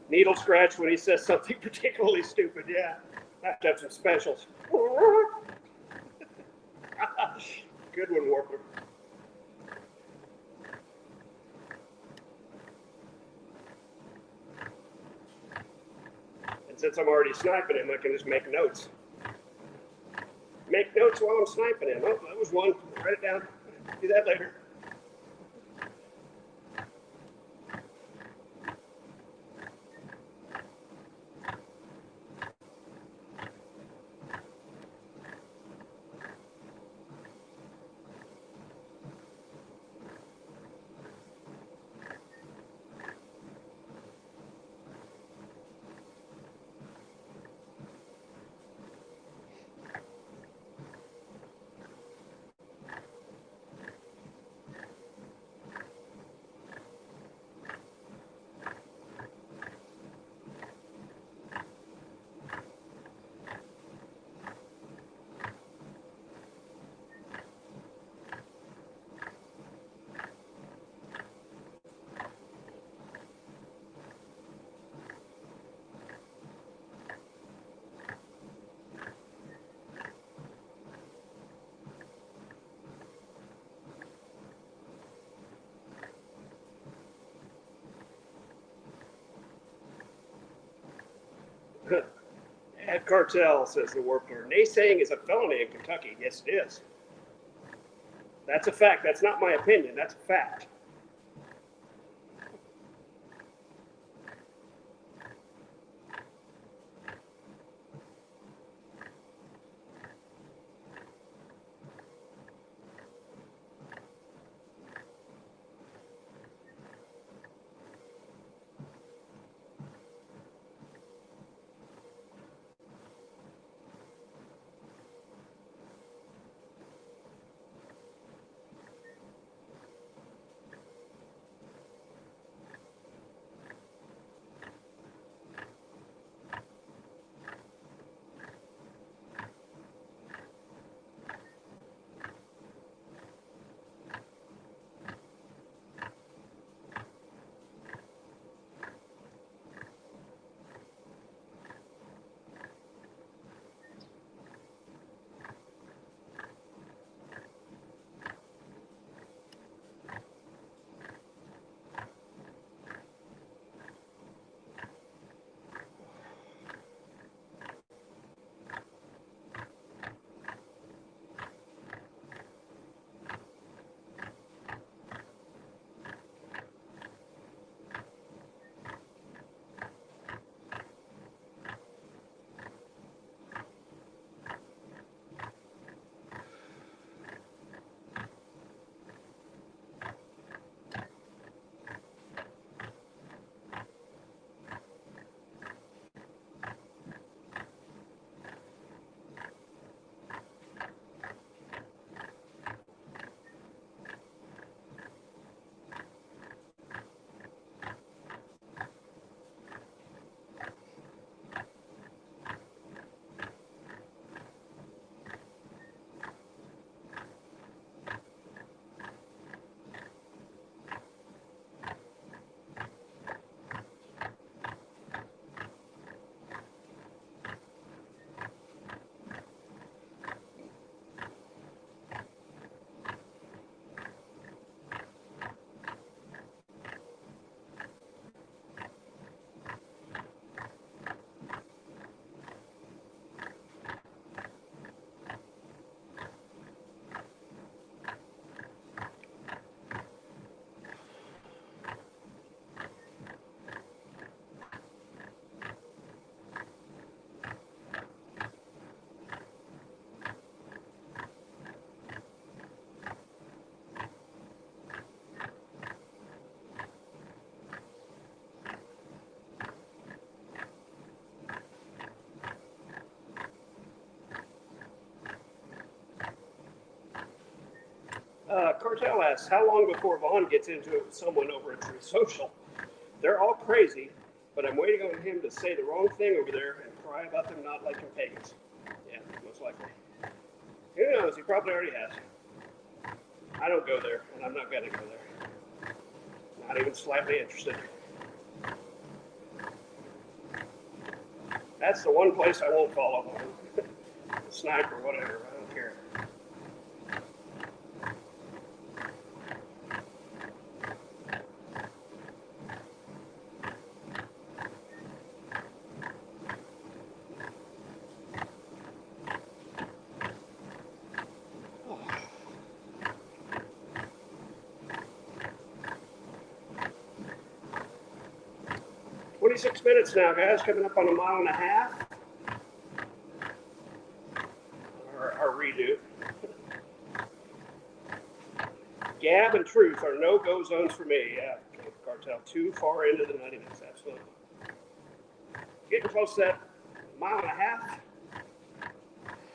Needle scratch when he says something particularly stupid. Yeah, I have to have some specials. Good one, Warbler. And since I'm already sniping him, I can just make notes. Make notes while I'm sniping him. Oh, that was one. Write it down. Do that later. Ed Cartel, says the Warbler. Naysaying is a felony in Kentucky. Yes, it is. That's a fact. That's not my opinion. That's a fact. Cartel asks, how long before Vaughn gets into it with someone over at Truth Social? They're all crazy, but I'm waiting on him to say the wrong thing over there and cry about them not liking pagans. Yeah, most likely. Who knows? He probably already has. I don't go there, and I'm not going to go there. Not even slightly interested. That's the one place I won't follow him. Snipe or whatever, I don't care. Oh. 26 minutes now, guys, coming up on a mile and a half. Our redo. Gab and Truth are no-go zones for me. Yeah, Cartel, too far into the nuttiness, absolutely. Getting close to that mile and a half,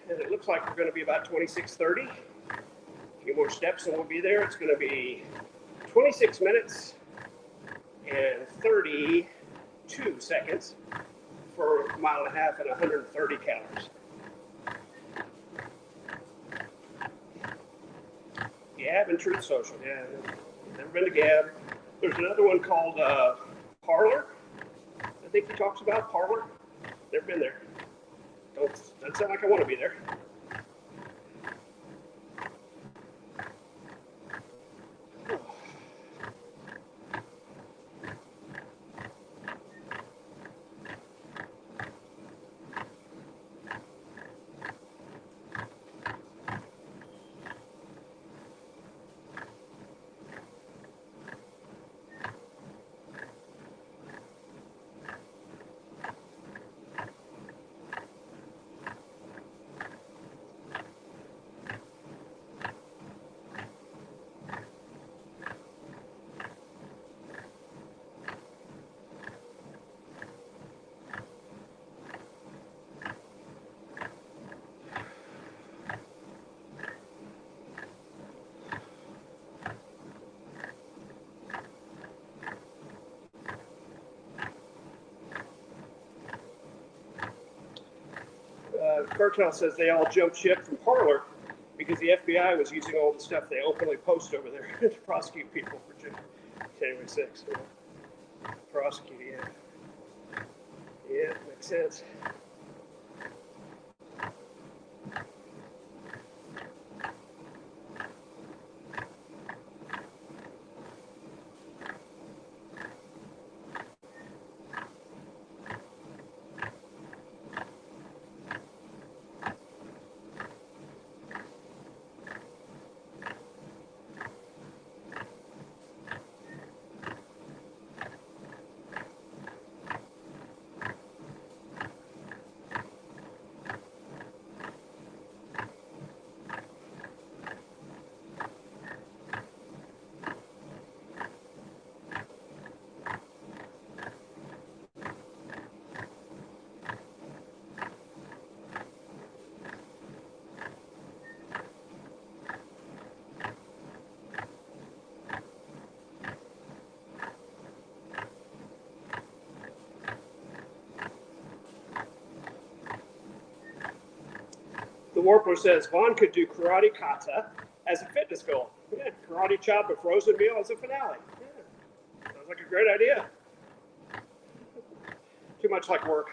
and it looks like we're going to be about 26:30. A few more steps and we'll be there. It's going to be 26 minutes and 32 seconds for a mile and a half and 130 calories. Gab and Truth Social, yeah. Never been to Gab. There's another one called Parlor. I think he talks about Parlor. Never been there. Doesn't sound like I want to be there. Cartel says they all jumped ship from Parlor because the FBI was using all the stuff they openly post over there to prosecute people for January 6th. Yeah. Prosecute, yeah. Yeah, makes sense. The Warpler says Vaughn could do karate kata as a fitness goal. Yeah, karate chop a frozen meal as a finale. Yeah. Sounds like a great idea. Too much like work.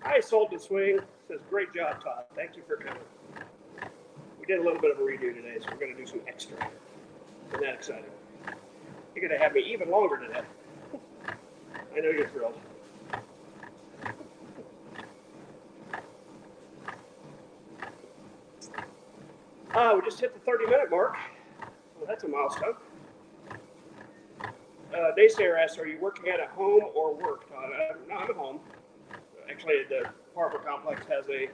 Hi, Sold to Swing says, great job, Todd. Thank you for coming. We did a little bit of a redo today, so we're going to do some extra. Isn't that exciting? You're going to have me even longer today. I know you're thrilled. We just hit the 30-minute mark. Well, that's a milestone. Naysayer asks, are you working out at home or work, Todd? No, I'm at home. Actually, the apartment complex has a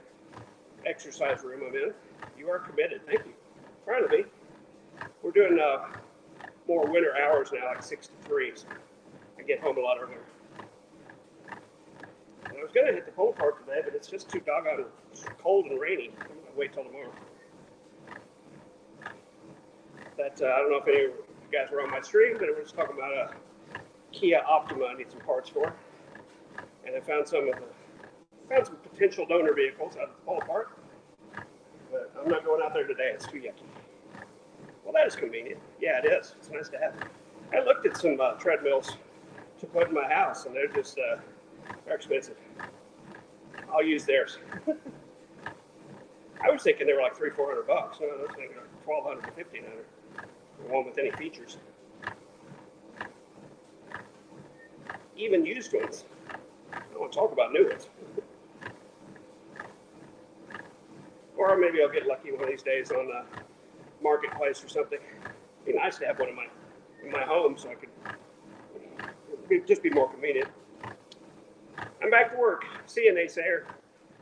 exercise room I'm in. You are committed. Thank you. Proud of me. We're doing more winter hours now, like 6 to 3. So I get home a lot earlier. And I was going to hit the pole park today, but it's just too doggone cold and rainy. I'm going to wait till tomorrow. But I don't know if any of you guys were on my stream, but we're just talking about a Kia Optima I need some parts for. And I found some potential donor vehicles out of the pole park. But I'm not going out there today. It's too yucky. Well, that is convenient. Yeah, it is. It's nice to have. I looked at some treadmills to put in my house, and they're just they're expensive. I'll use theirs. I was thinking they were like $300-400. No, those things are $1,200 to $1,500. The one with any features. Even used ones. I don't want to talk about new ones. Or maybe I'll get lucky one of these days on the marketplace or something. It'd be nice to have one in my home so I could just be more convenient. I'm back to work. See you, Naysayer.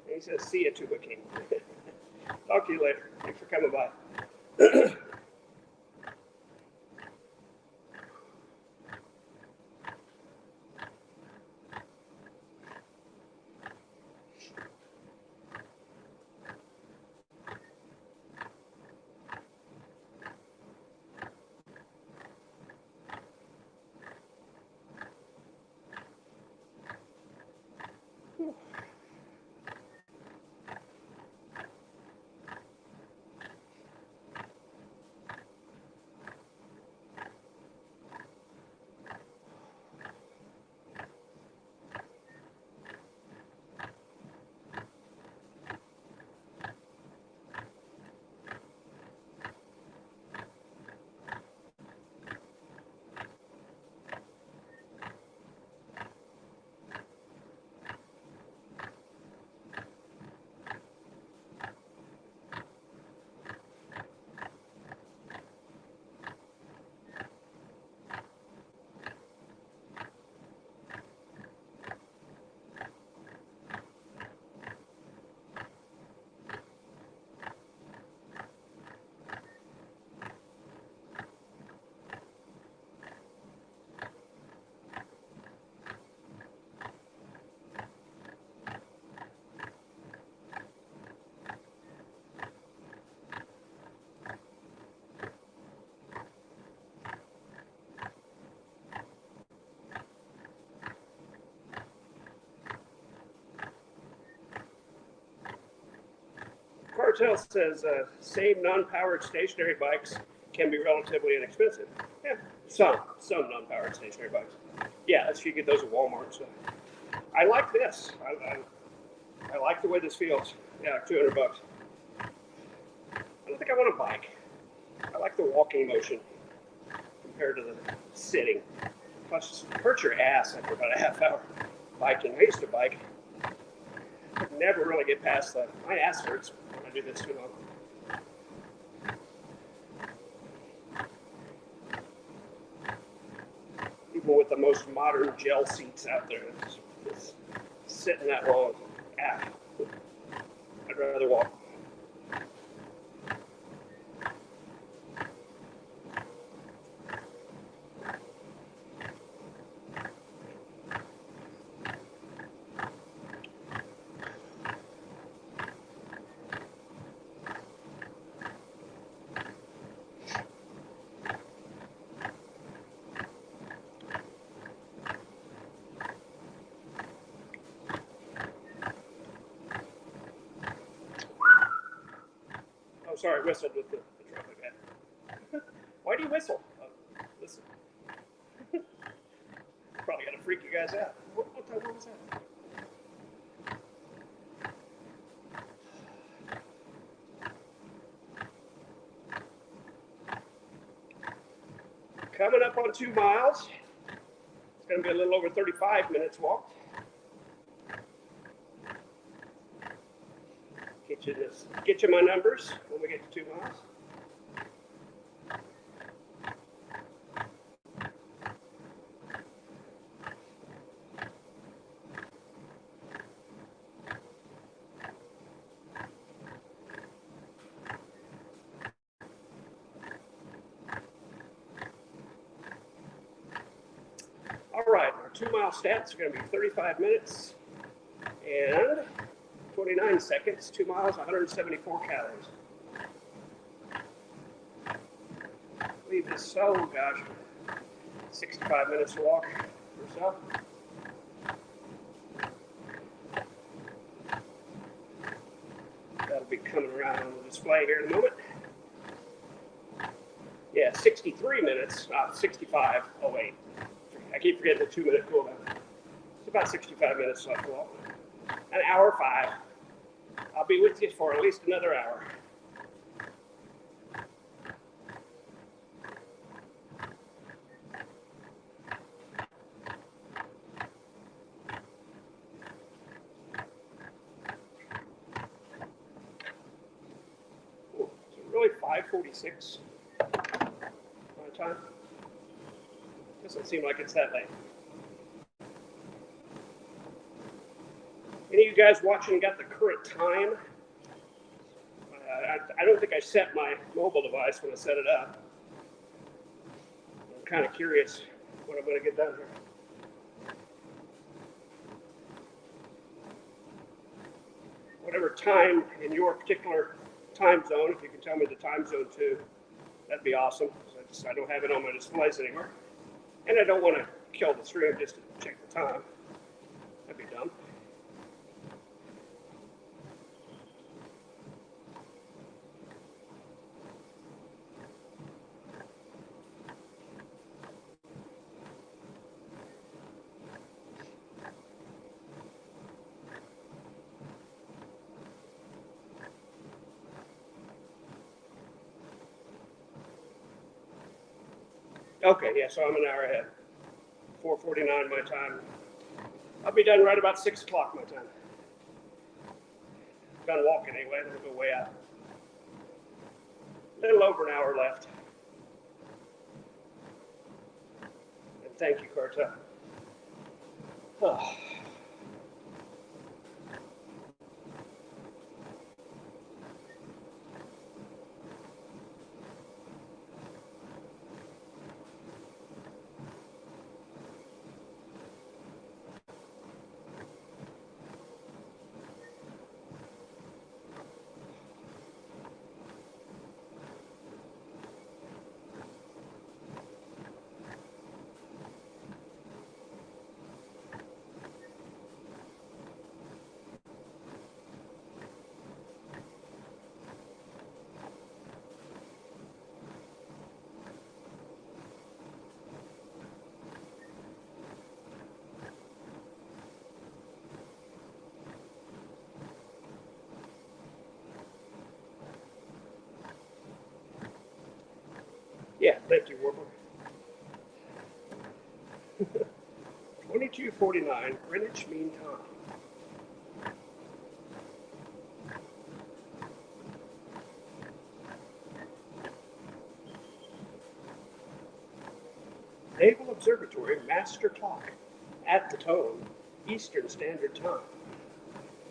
And he says, see you, Tuba King. Talk to you later. Thanks for coming by. Cartel says same non-powered stationary bikes can be relatively inexpensive. Yeah, some non-powered stationary bikes. Yeah, that's you get those at Walmart. So I like this. I like the way this feels. Yeah, $200. I don't think I want a bike. I like the walking motion compared to the sitting. Plus, hurt your ass after about a half hour biking. I used to bike. Never really get past that. My ass hurts when I do this too long. Even with the most modern gel seats out there, it's sitting that long. I'd rather walk. Oh, sorry, I whistled with the trumpet guy. Why do you whistle? Listen. Probably going to freak you guys out. What was that? Coming up on 2 miles. It's going to be a little over 35 minutes walk. Get you my numbers when we get to 2 miles. 2-mile stats are going to be 35 minutes and 29 seconds. 2 miles, 174 calories. Leave this, so gosh, 65 minutes to walk or so. That'll be coming around on the display here in a moment. Yeah, 63 minutes, 65. Oh wait, I keep forgetting the 2-minute cooldown. It's about 65 minutes left to walk. An hour 5. I'll be with you for at least another hour. Ooh, is it really 5:46 my time? Doesn't seem like it's that late. Any of you guys watching got the current time? I don't think I set my mobile device when I set it up. I'm kind of curious what I'm going to get done here. Whatever time in your particular time zone, if you can tell me the time zone too, that'd be awesome. I don't have it on my displays anymore. And I don't want to kill the stream just to check the time. That'd be dumb. Okay, yeah, so I'm an hour ahead. 4:49 my time. I'll be done right about 6 o'clock my time. Done walking anyway, then we'll go way out. A little over an hour left. And thank you, Carta. Oh. Yeah, thank you, Warble. 22:49 Greenwich Mean Time. Naval Observatory Master Clock at the tone, Eastern Standard Time.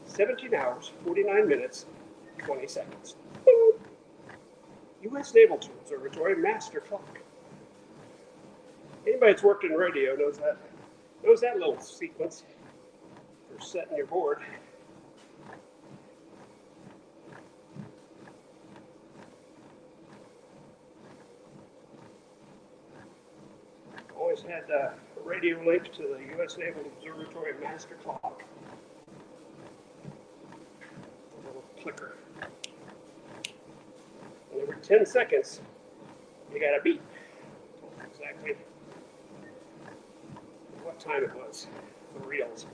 17 hours, 49 minutes, 20 seconds. U.S. Naval Observatory Master Clock. Anybody that's worked in radio knows that little sequence for setting your board. Always had a radio link to the U.S. Naval Observatory Master Clock. A little clicker. And every 10 seconds, you got a beep. Exactly what time it was for reals.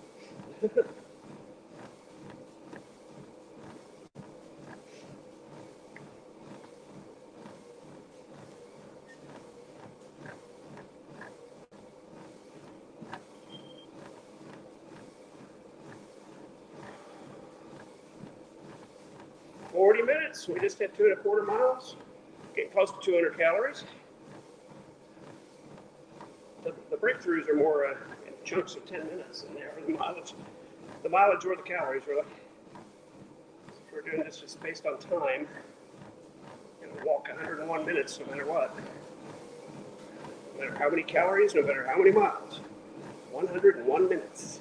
40 minutes. We just hit 2.25 miles. Getting close to 200 calories. The breakthroughs are more in chunks of 10 minutes than they are the mileage. The mileage or the calories, really. If we're doing this just based on time, and we'll walk 101 minutes no matter what. No matter how many calories, no matter how many miles. 101 minutes.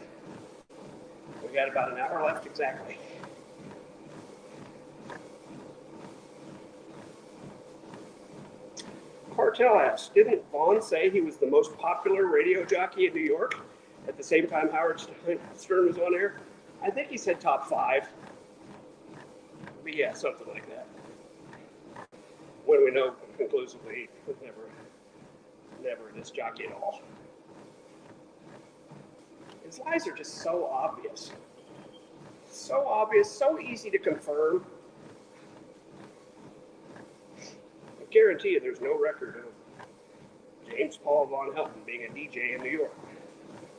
We got about an hour left exactly. Cartel asks, didn't Vaughn say he was the most popular radio jockey in New York at the same time Howard Stern was on air? I think he said top 5. But yeah, something like that. When we know conclusively he was never this jockey at all. His lies are just so obvious. So obvious, so easy to confirm. I guarantee you there's no record of James Paul Von Helton being a DJ in New York.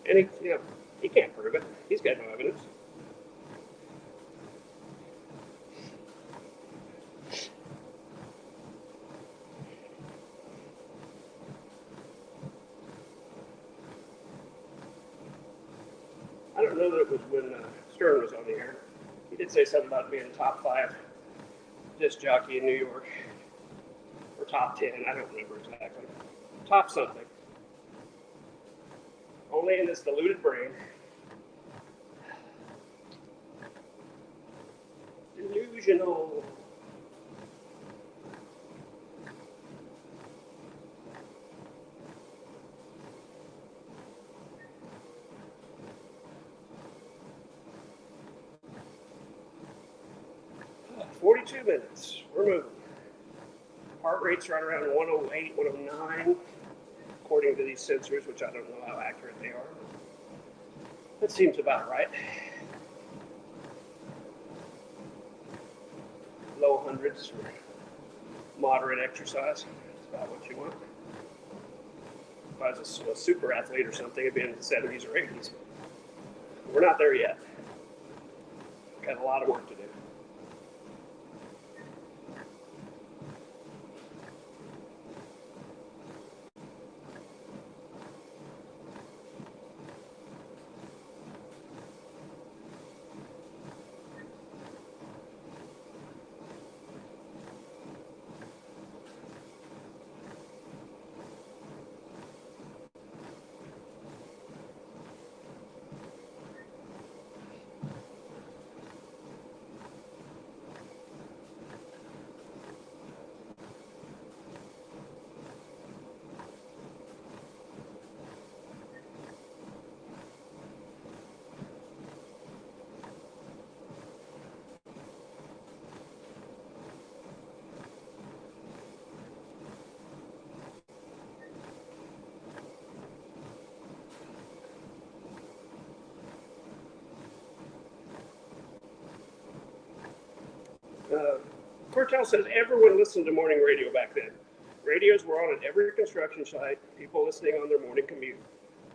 And he can't prove it. He's got no evidence. I don't know that it was when Stern was on the air. He did say something about being a top 5 disc jockey in New York. Or top 10, I don't remember exactly. Top something. Only in this deluded brain. Delusional. Uh, 42 minutes. We're moving. Heart rate's right around 108, 109, according to these sensors, which I don't know how accurate they are. That seems about right. Low hundreds for moderate exercise. That's about what you want. If I was a super athlete or something, it'd be in the 70s or 80s. We're not there yet. Got a lot of work to do. Cortel says everyone listened to morning radio back then. Radios were on at every construction site, people listening on their morning commute.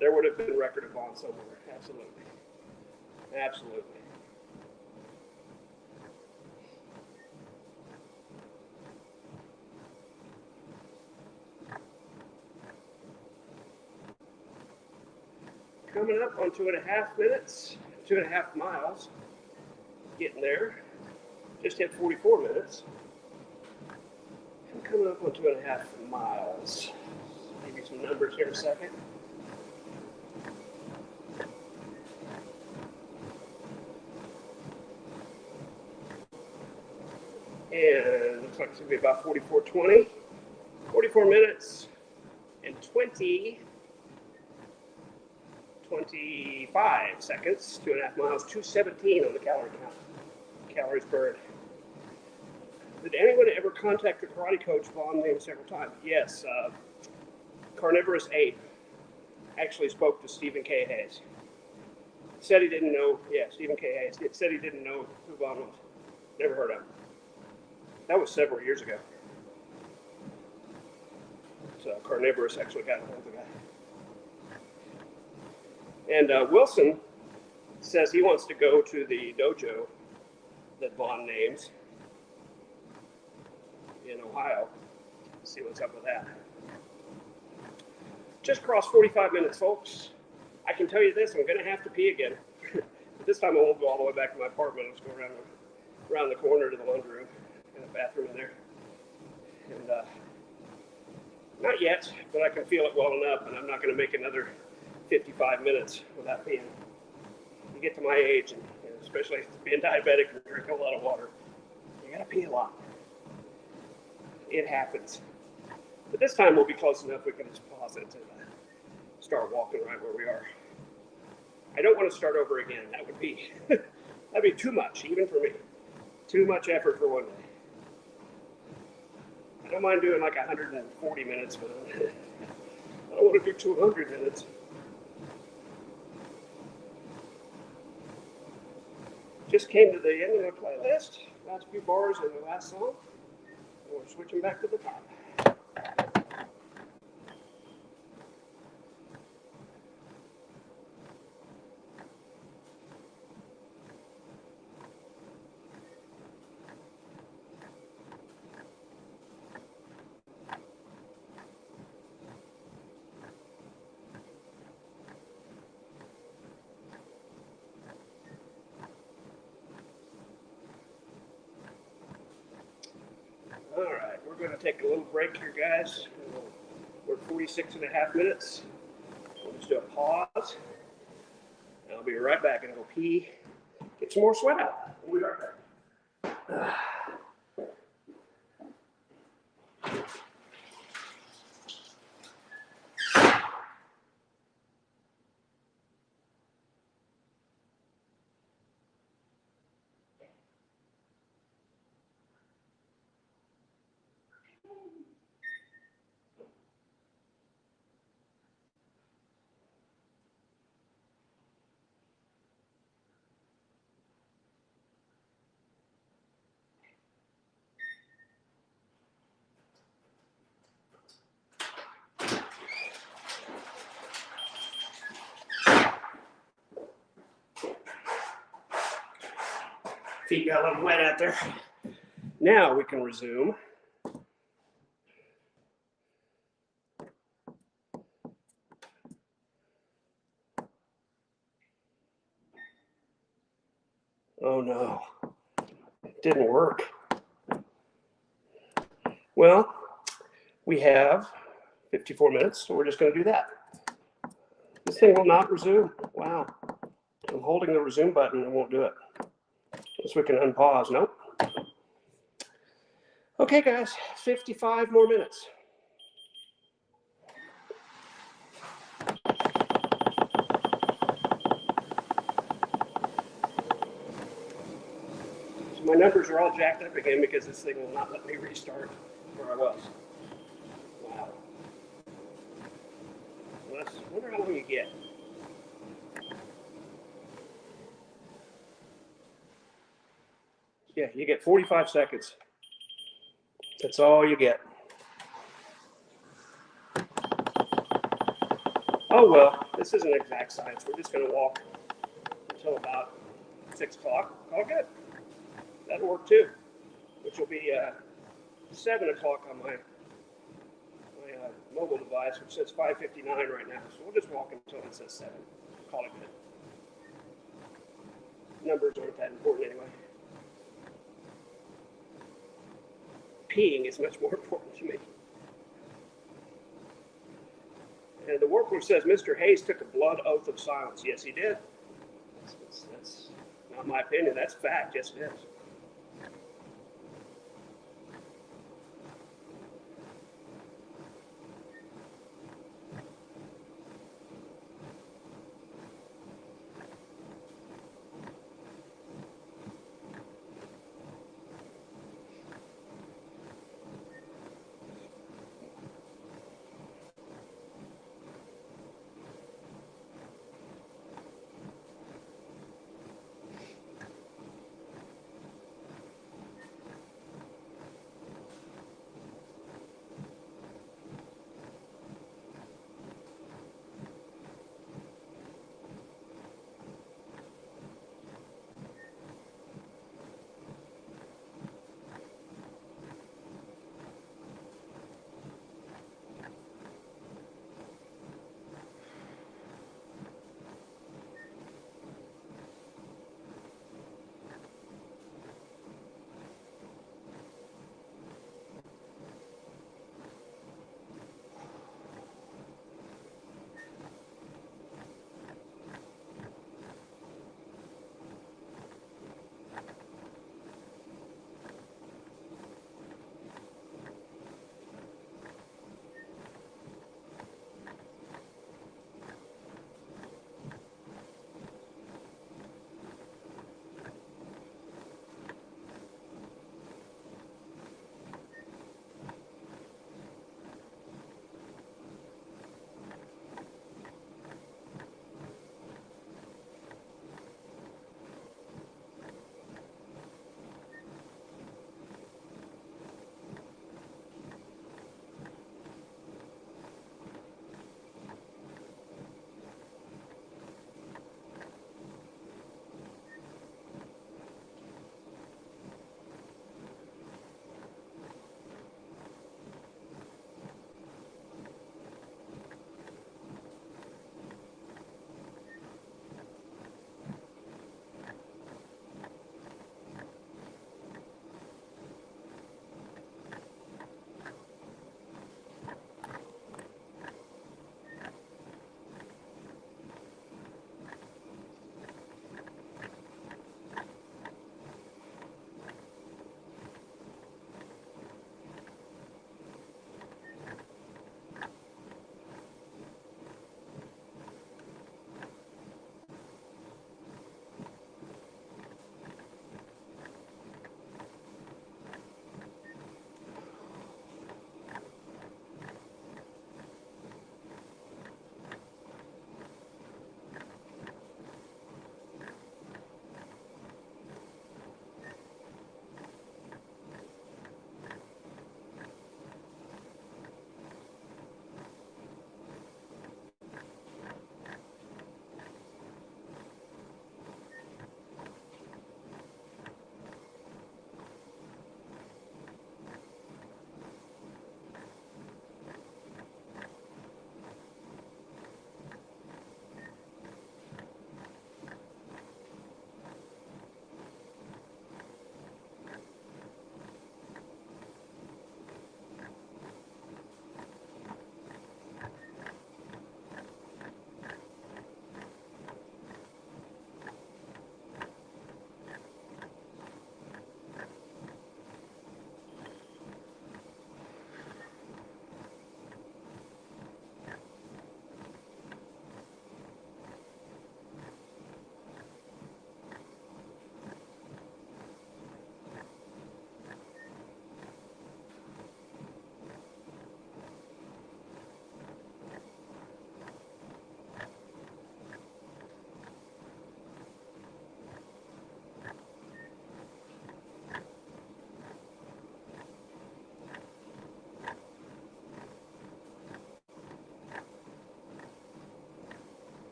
There would have been a record of Vaughn somewhere. Absolutely. Absolutely. Coming up on 2.5 minutes, 2.5 miles. Getting there. Just hit 44 minutes. I'm coming up on 2.5 miles. Give you some numbers here in a second. And looks like it's going to be about 44:20. 44 minutes and 25 seconds. 2.5 miles, 217 on the calorie count. Calories burned. Did anyone ever contact the karate coach Vaughn named several times? Yes. Carnivorous Ape actually spoke to Stephen K. Hayes. Said he didn't know. Yeah, Stephen K. Hayes. Said he didn't know who Vaughn was. Never heard of him. That was several years ago. So Carnivorous actually got a hold of the guy. And Wilson says he wants to go to the dojo that Vaughn names in Ohio. See what's up with that. Just crossed 45 minutes, folks. I can tell you this, I'm going to have to pee again. But this time I won't go all the way back to my apartment. I'll just go around the corner to the laundry room and a bathroom in there. And not yet, but I can feel it welling up, and I'm not going to make another 55 minutes without peeing. You get to my age, and especially being diabetic and drinking a lot of water, you gotta pee a lot. It happens. But this time we'll be close enough we can just pause it and start walking right where we are. I don't want to start over again. That would be that'd be too much, even for me. Too much effort for one day. I don't mind doing like 140 minutes, but I don't want to do 200 minutes. Just came to the end of the playlist. Last few bars of the last song. And we're switching back to the top. All right, we're going to take a little break here, guys. We're 46 and a half minutes. We'll just do a pause. And I'll be right back and I'll pee, get some more sweat out. We'll be right back. Feet got a little wet out there. Now we can resume. Oh no, it didn't work. Well, we have 54 minutes, so we're just going to do that. This thing will not resume. Wow. I'm holding the resume button and it won't do it. So we can unpause. Nope. Okay, guys, 55 more minutes. So my numbers are all jacked up again because this thing will not let me restart where I was. Wow. I wonder how long you get. Yeah, you get 45 seconds. That's all you get. Oh, well, this isn't exact science. We're just going to walk until about 6 o'clock. All good. That'll work too, which will be 7 o'clock on my mobile device, which says 5:59 right now. So we'll just walk until it says 7. Call it good. Numbers aren't that important anyway. Peeing is much more important to me. And the workbook says Mr. Hayes took a blood oath of silence. Yes, he did. That's not my opinion. That's fact. Yes, it is.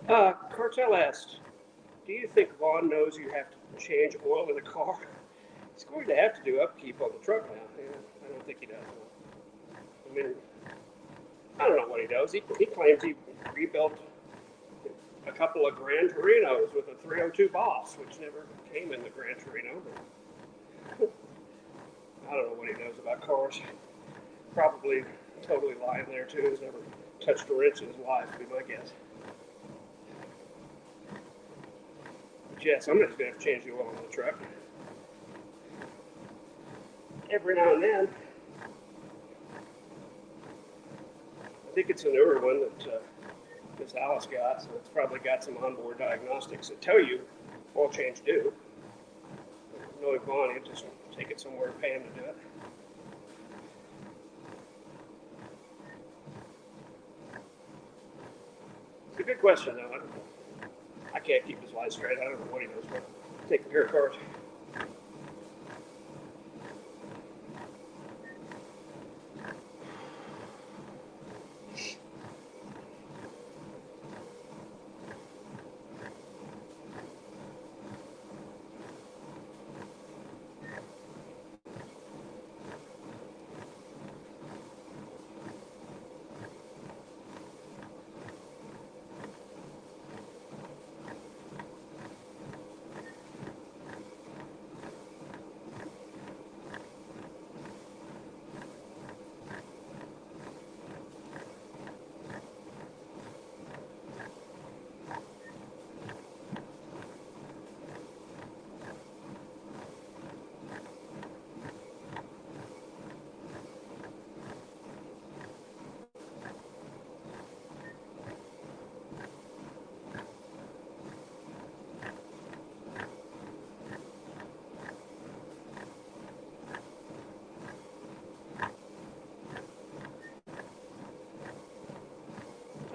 Cartel asked, do you think Vaughn knows you have to change oil in the car? He's going to have to do upkeep on the truck now. Yeah, I don't think he does. I mean, I don't know what he does. He claims he rebuilt a couple of Gran Torinos with a 302 Boss, which never came in the Gran Torino. But I don't know what he knows about cars. Probably totally lying there too. He's never touched a wrench in his life, would be my guess. But yeah, somebody's going to have to change the oil on the truck. Every now and then. I think it's a newer one that Miss Alice got, so it's probably got some onboard diagnostics that tell you oil change due. Knowing Vaughn, he'll just take it somewhere and pay him to do it. It's a good question, though. I can't keep his life straight. I don't know what he knows about taking care of cars.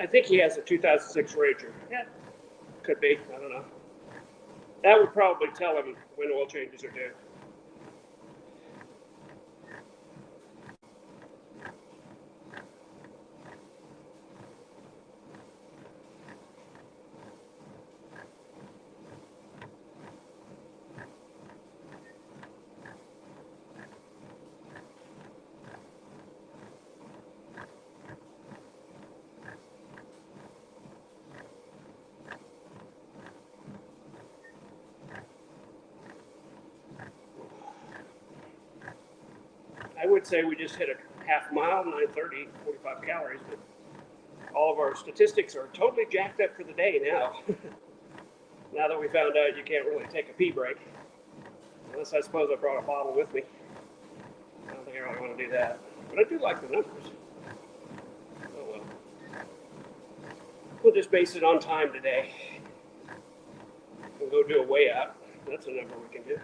I think he has a 2006 Ranger. Yeah, could be. I don't know. That would probably tell him when oil changes are due. I would say we just hit a half mile, 930, 45 calories, but all of our statistics are totally jacked up for the day now. Now that we found out you can't really take a pee break, unless I suppose I brought a bottle with me. I don't think I really want to do that, but I do like the numbers. Oh well. We'll just base it on time today. We'll go do a weigh out. That's a number we can do.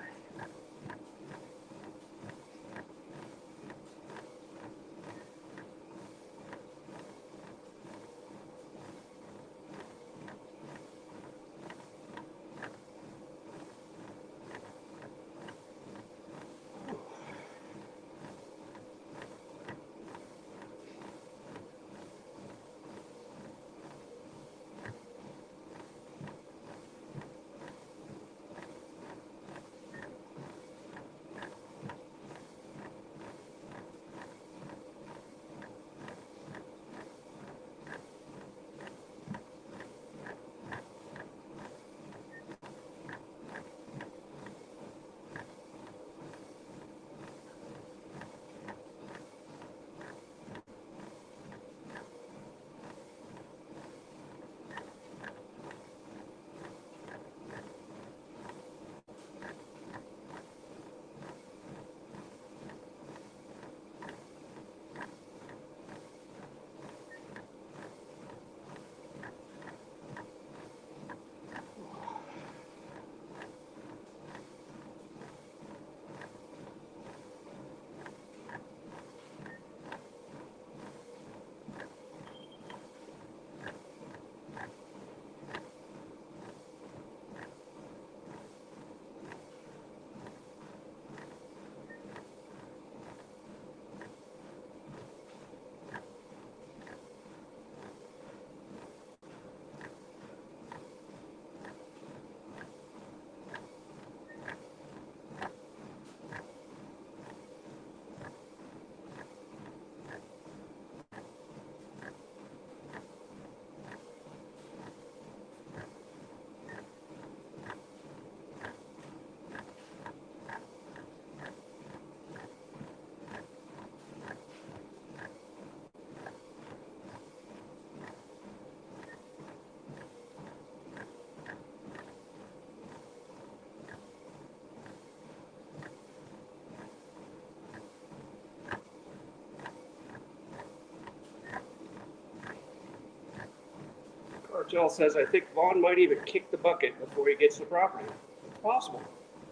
Cartel says, I think Vaughn might even kick the bucket before he gets the property. It's possible.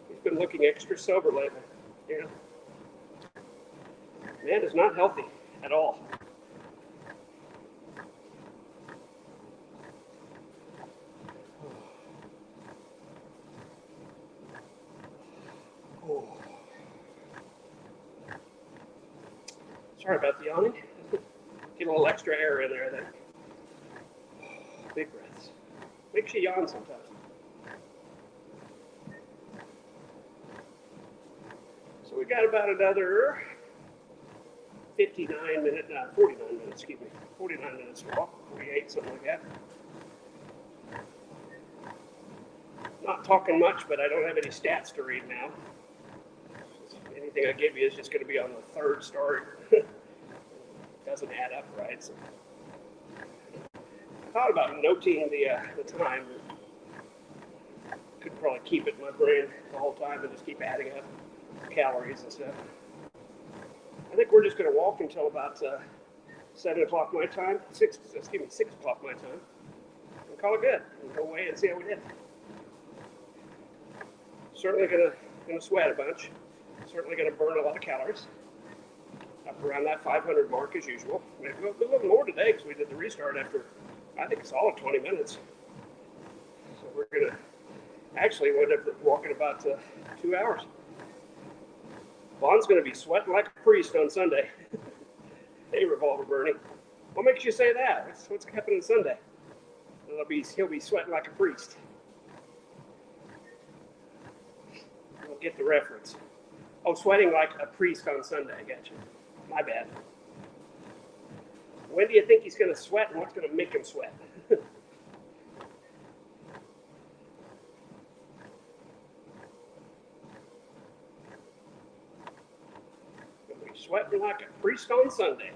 He's been looking extra sober lately. Yeah. Man is not healthy at all. Oh. Sorry about the yawning. Get a little extra air in there then. Big breaths. Makes you yawn sometimes. So we got about another 49 minutes, 49 minutes to walk, 48, something like that. Not talking much, but I don't have any stats to read now. Anything I give you is just going to be on the third start. Doesn't add up right. So I thought about noting the time. Could probably keep it in my brain the whole time and just keep adding up calories and stuff. I think we're just going to walk until about 7 o'clock my time, 6 o'clock my time, and call it good, and go away and see how we did. Certainly gonna sweat a bunch. Certainly gonna burn a lot of calories. Up around that 500 mark as usual. Maybe a little more today because we did the restart after, I think, a solid 20 minutes. So we're gonna actually wind up walking about 2 hours. Vaughn's gonna be sweating like a priest on Sunday. Hey, Revolver Bernie. What makes you say that? What's happening Sunday? He'll be sweating like a priest. I'll get the reference. Oh, sweating like a priest on Sunday. I got you. My bad. When do you think he's going to sweat, and what's going to make him sweat? He'll be sweating like a priest on Sunday.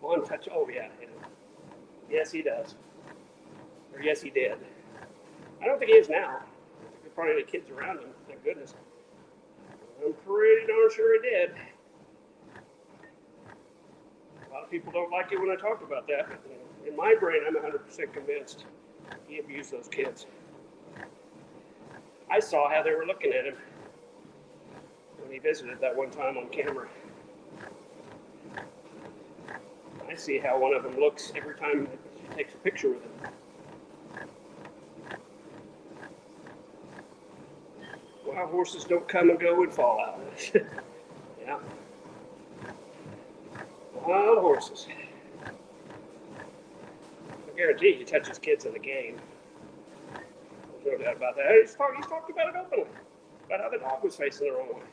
One touch. Oh, yeah. Yes, he does. Or yes, he did. I don't think he is now. I think there's probably the kids around him. Thank goodness. I'm pretty darn sure he did. A lot of people don't like it when I talk about that, but in my brain, I'm 100% convinced he abused those kids. I saw how they were looking at him when he visited that one time on camera. I see how one of them looks every time she takes a picture with him. Wild horses don't come and go and fall out. Yeah. Wild horses. I guarantee he touches kids in the game. There's no doubt about that. He's talked about it openly. About how the dog was facing the wrong way.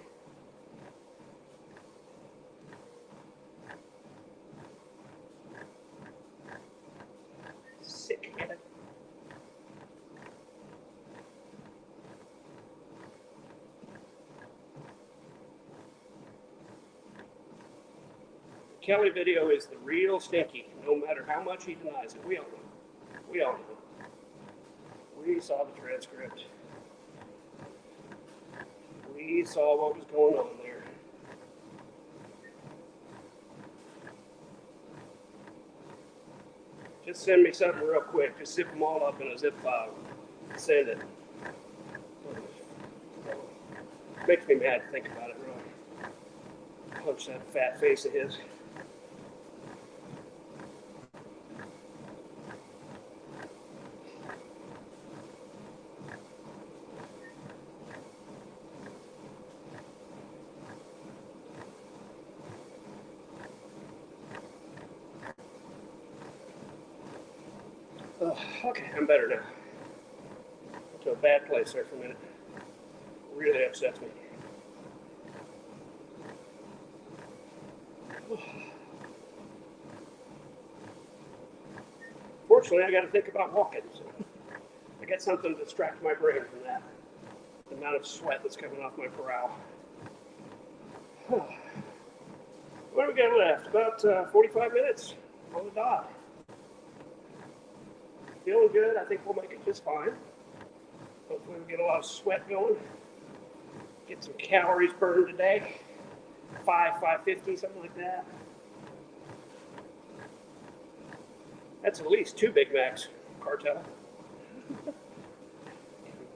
Sick head. Kelly video is the real stinky, no matter how much he denies it. We all know. We all know. We saw the transcript. We saw what was going on there. Just send me something real quick. Just zip them all up in a zip file. Send it. Makes me mad to think about it, really. Punch that fat face of his. Okay, I'm better now. Went to a bad place there for a minute. Really upsets me. Fortunately, I got to think about walking. So I got something to distract my brain from that. The amount of sweat that's coming off my brow. What do we got left? About 45 minutes on the dot. Feeling good. I think we'll make it just fine. Hopefully we'll get a lot of sweat going. Get some calories burned today. 550, something like that. That's at least 2 Big Macs, Cartel.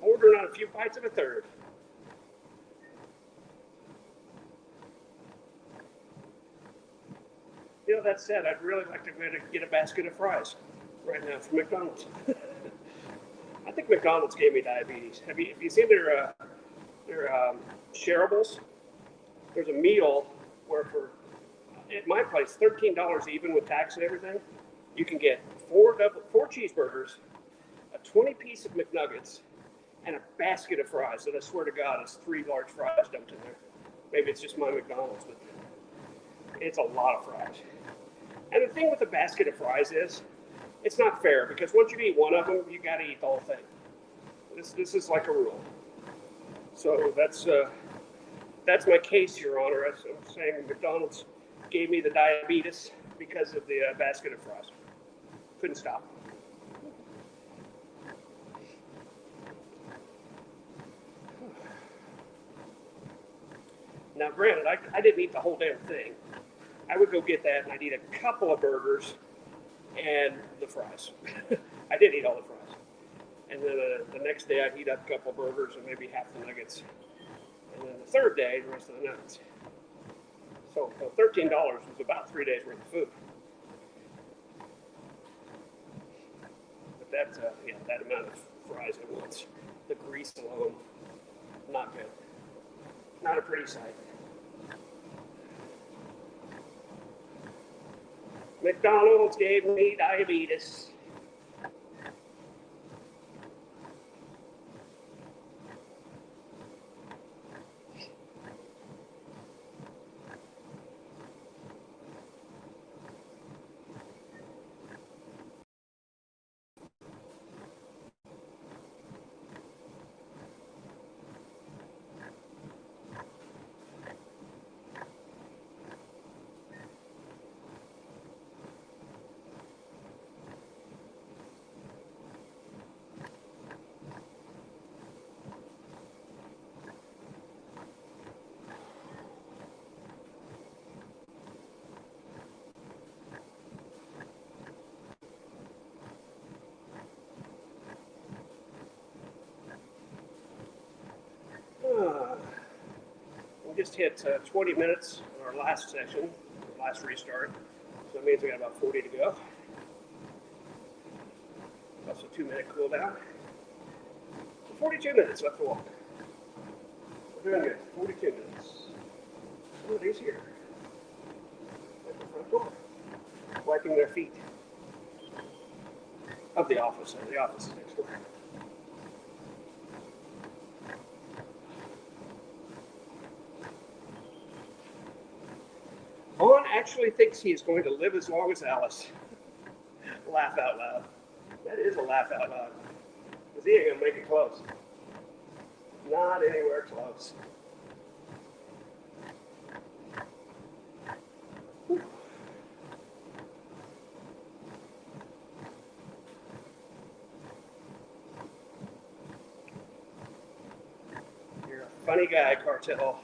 Bordering on a few bites of a third. You know, that said, I'd really like to get a basket of fries right now from McDonald's. I think McDonald's gave me diabetes. Have you seen their shareables? There's a meal where for at my place, $13 even with tax and everything, you can get four cheeseburgers, a 20-piece of McNuggets, and a basket of fries. And I swear to God, it's 3 large fries dumped in there. Maybe it's just my McDonald's, but it's a lot of fries. And the thing with a basket of fries is, it's not fair because once you eat one of them, you got to eat the whole thing. This is like a rule. So that's my case, Your Honor. I'm saying McDonald's gave me the diabetes because of the basket of fries. Couldn't stop. Now, granted, I didn't eat the whole damn thing. I would go get that, and I'd eat a couple of burgers and the fries. I did eat all the fries. And then the next day, I'd eat up a couple of burgers and maybe half the nuggets. And then the third day, the rest of the nuggets. So $13 was about 3 days worth of food. But that amount of fries at once, the grease alone, not good. Not a pretty sight. McDonald's gave me diabetes. We just hit 20 minutes on our last session, last restart. So that means we got about 40 to go. Plus a 2-minute cool down. 42 minutes left to walk. We're doing good. 42 minutes. Somebody's here. At the front door. Wiping their feet. Of the office. The office is next door. Vaughn actually thinks he is going to live as long as Alice. Laugh out loud. That is a laugh out loud. Because he ain't going to make it close. Not anywhere close. Whew. You're a funny guy, Cartel.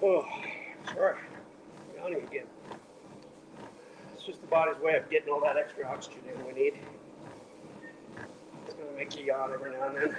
Oh, sorry. Yawning again. It's just the body's way of getting all that extra oxygen in we need. It's going to make you yawn every now and then.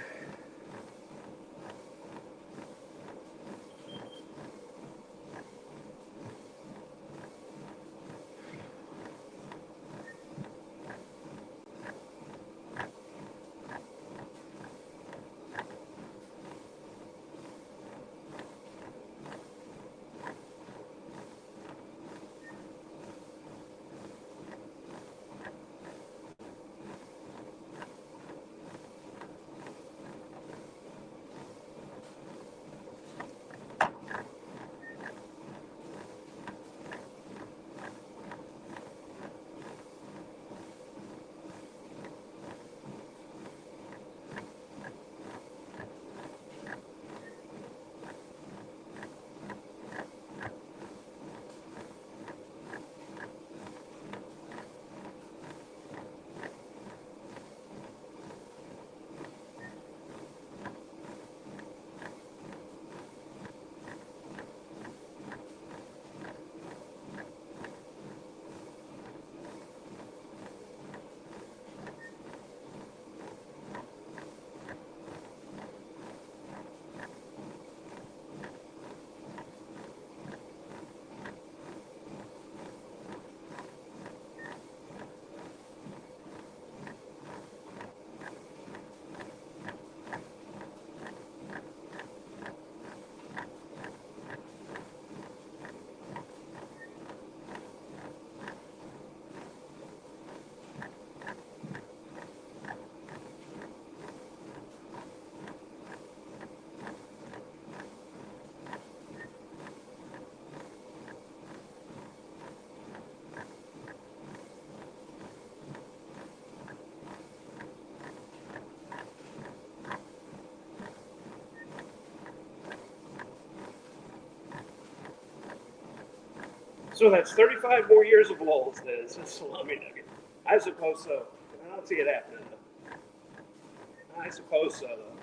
So that's 35 more years of lulls then, says Salami Nugget. I suppose so. I don't see it happening though. I suppose so though.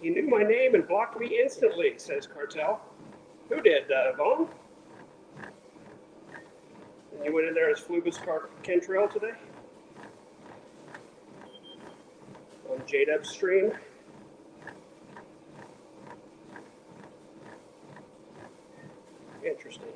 He knew my name and blocked me instantly, says Cartel. Who did, Vaughn? And you went in there as Flubus Kentrail today? On J-Dub's stream? Interesting.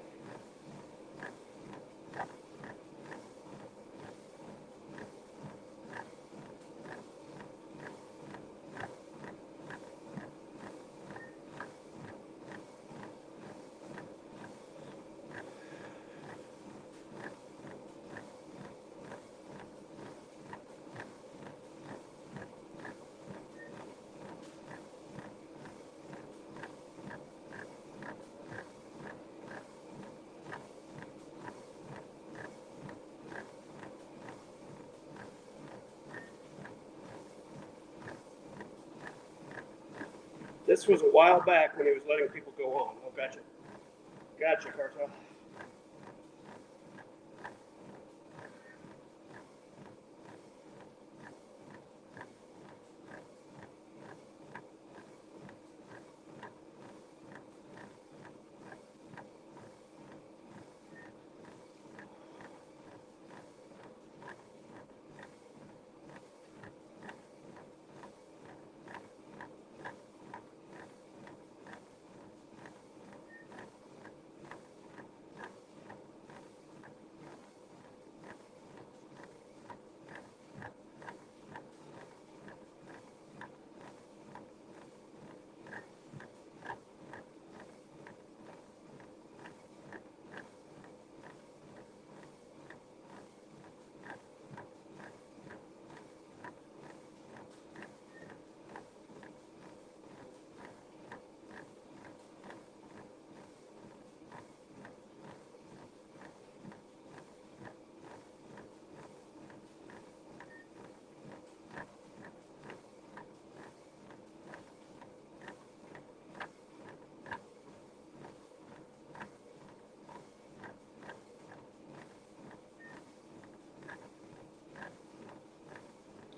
This was a while back when he was letting people go on. Oh, gotcha. Gotcha, Cartel.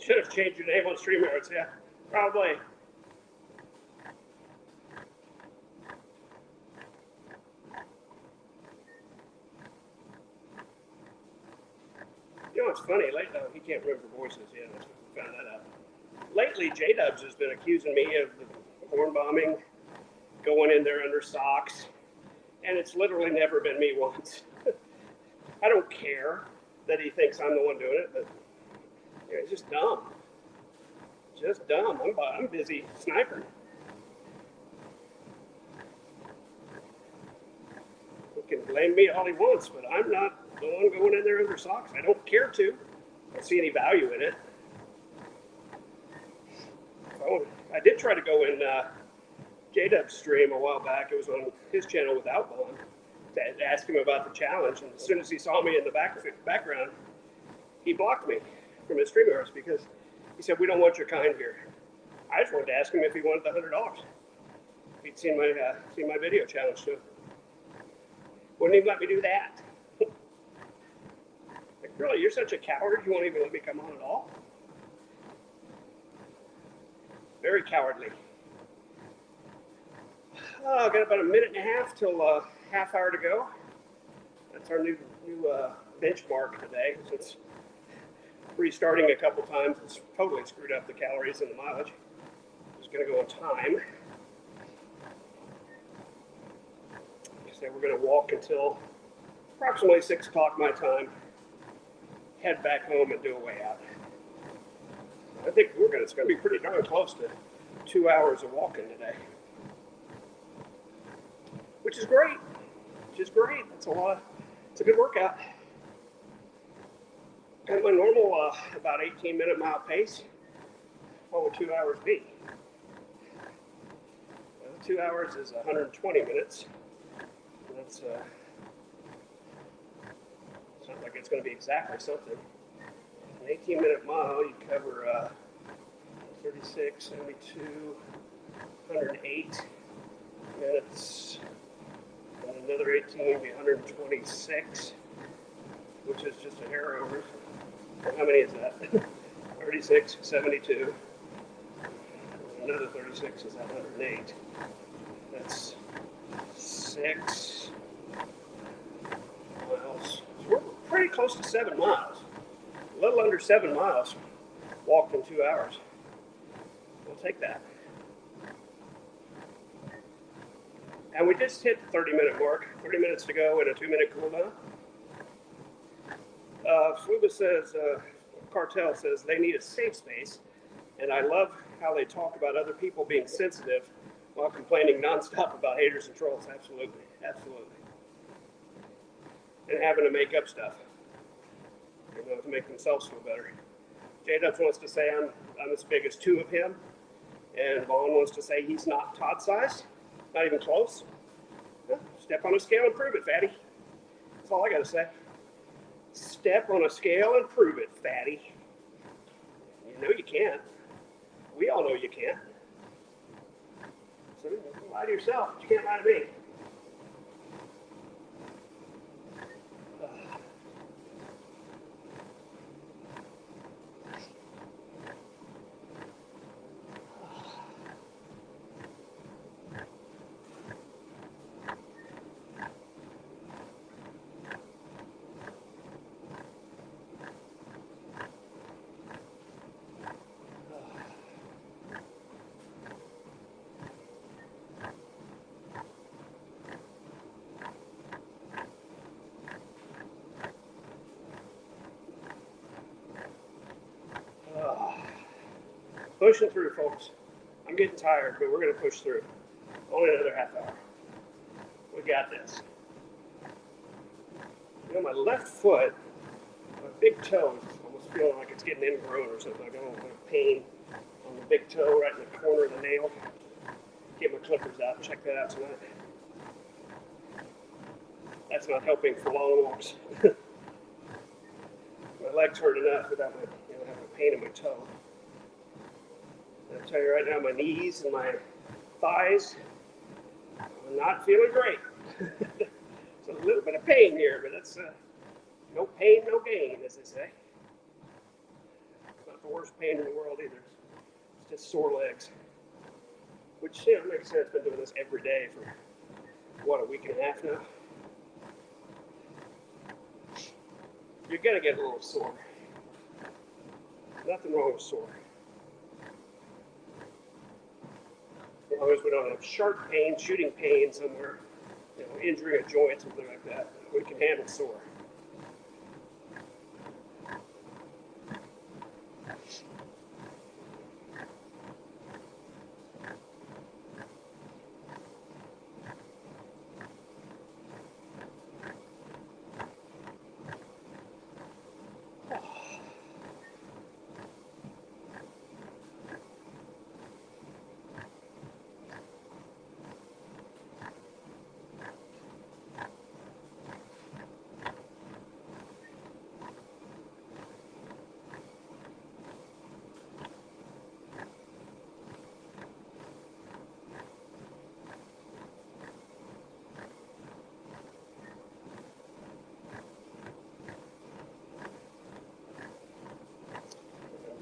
Should have changed your name on StreamYards, yeah. Probably. You know what's funny? He can't remember voices. Yeah, we found that out. Lately, J-Dubs has been accusing me of horn bombing, going in there under socks, and it's literally never been me once. I don't care that he thinks I'm the one doing it, but yeah, it's just dumb. Just dumb. I'm busy sniping. He can blame me all he wants, but I'm not the one going in there under socks. I don't care to. I don't see any value in it. Oh, I did try to go in J-Dub's stream a while back. It was on his channel without Bond to ask him about the challenge. And as soon as he saw me in the background, he blocked me from his StreamYards because he said, "We don't want your kind here." I just wanted to ask him if he wanted the $100. If he'd seen my video challenge too. Wouldn't even let me do that. Like, really, you're such a coward, you won't even let me come on at all? Very cowardly. Oh, got about a minute and a half till half hour to go. That's our new benchmark today. Since restarting a couple times, it's totally screwed up the calories and the mileage. Just going to go on time. So we're going to walk until approximately 6 o'clock my time. Head back home and do a way out. I think it's going to be pretty darn close to 2 hours of walking today, which is great. That's a lot. It's a good workout. At my normal about 18-minute mile pace, what would 2 hours be? Well, 2 hours is 120 minutes. It's sounds like it's going to be exactly something. An 18-minute mile, you cover 36, 72, 108 minutes, and another 18 would be 126, which is just a hair over. How many is that? 36, 72. Another 36 is 108. That's 6 miles. So we're pretty close to 7 miles. A little under 7 miles walked in 2 hours. We'll take that. And we just hit the 30-minute mark. 30 minutes to go and a 2-minute cool down. Fuba says, Cartel says they need a safe space. And I love how they talk about other people being sensitive while complaining nonstop about haters and trolls. Absolutely, absolutely. And having to make up stuff, to make themselves feel better. J-Dubs wants to say I'm as big as 2 of him. And Vaughn wants to say he's not Todd size. Not even close. Step on a scale and prove it, fatty. That's all I got to say. Step on a scale and prove it, fatty. You know you can't. We all know you can't. So you can lie to yourself, but you can't lie to me. Pushing through, folks. I'm getting tired, but we're going to push through. Only another half hour. We got this. My left foot, my big toe is almost feeling like it's getting ingrown or something. I got a little bit of pain on the big toe right in the corner of the nail. Get my clippers out. Check that out tonight. That's not helping for long walks. My legs hurt enough without having a pain in my toe. I'll tell you right now, my knees and my thighs are not feeling great. It's a little bit of pain here, but that's no pain, no gain, as they say. It's not the worst pain in the world either. It's just sore legs. Which, makes sense. Been doing this every day for, a week and a half now. You're going to get a little sore. Nothing wrong with sore. As long as we don't have sharp pain, shooting pain somewhere, injuring a joint, something like that, we can handle sore.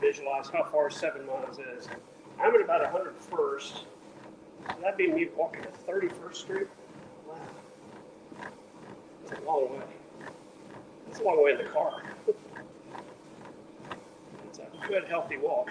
Visualize how far 7 miles is. I'm at about 101st. So that'd be me walking to 31st Street. Wow. That's a long way. That's a long way in the car. It's a good, healthy walk.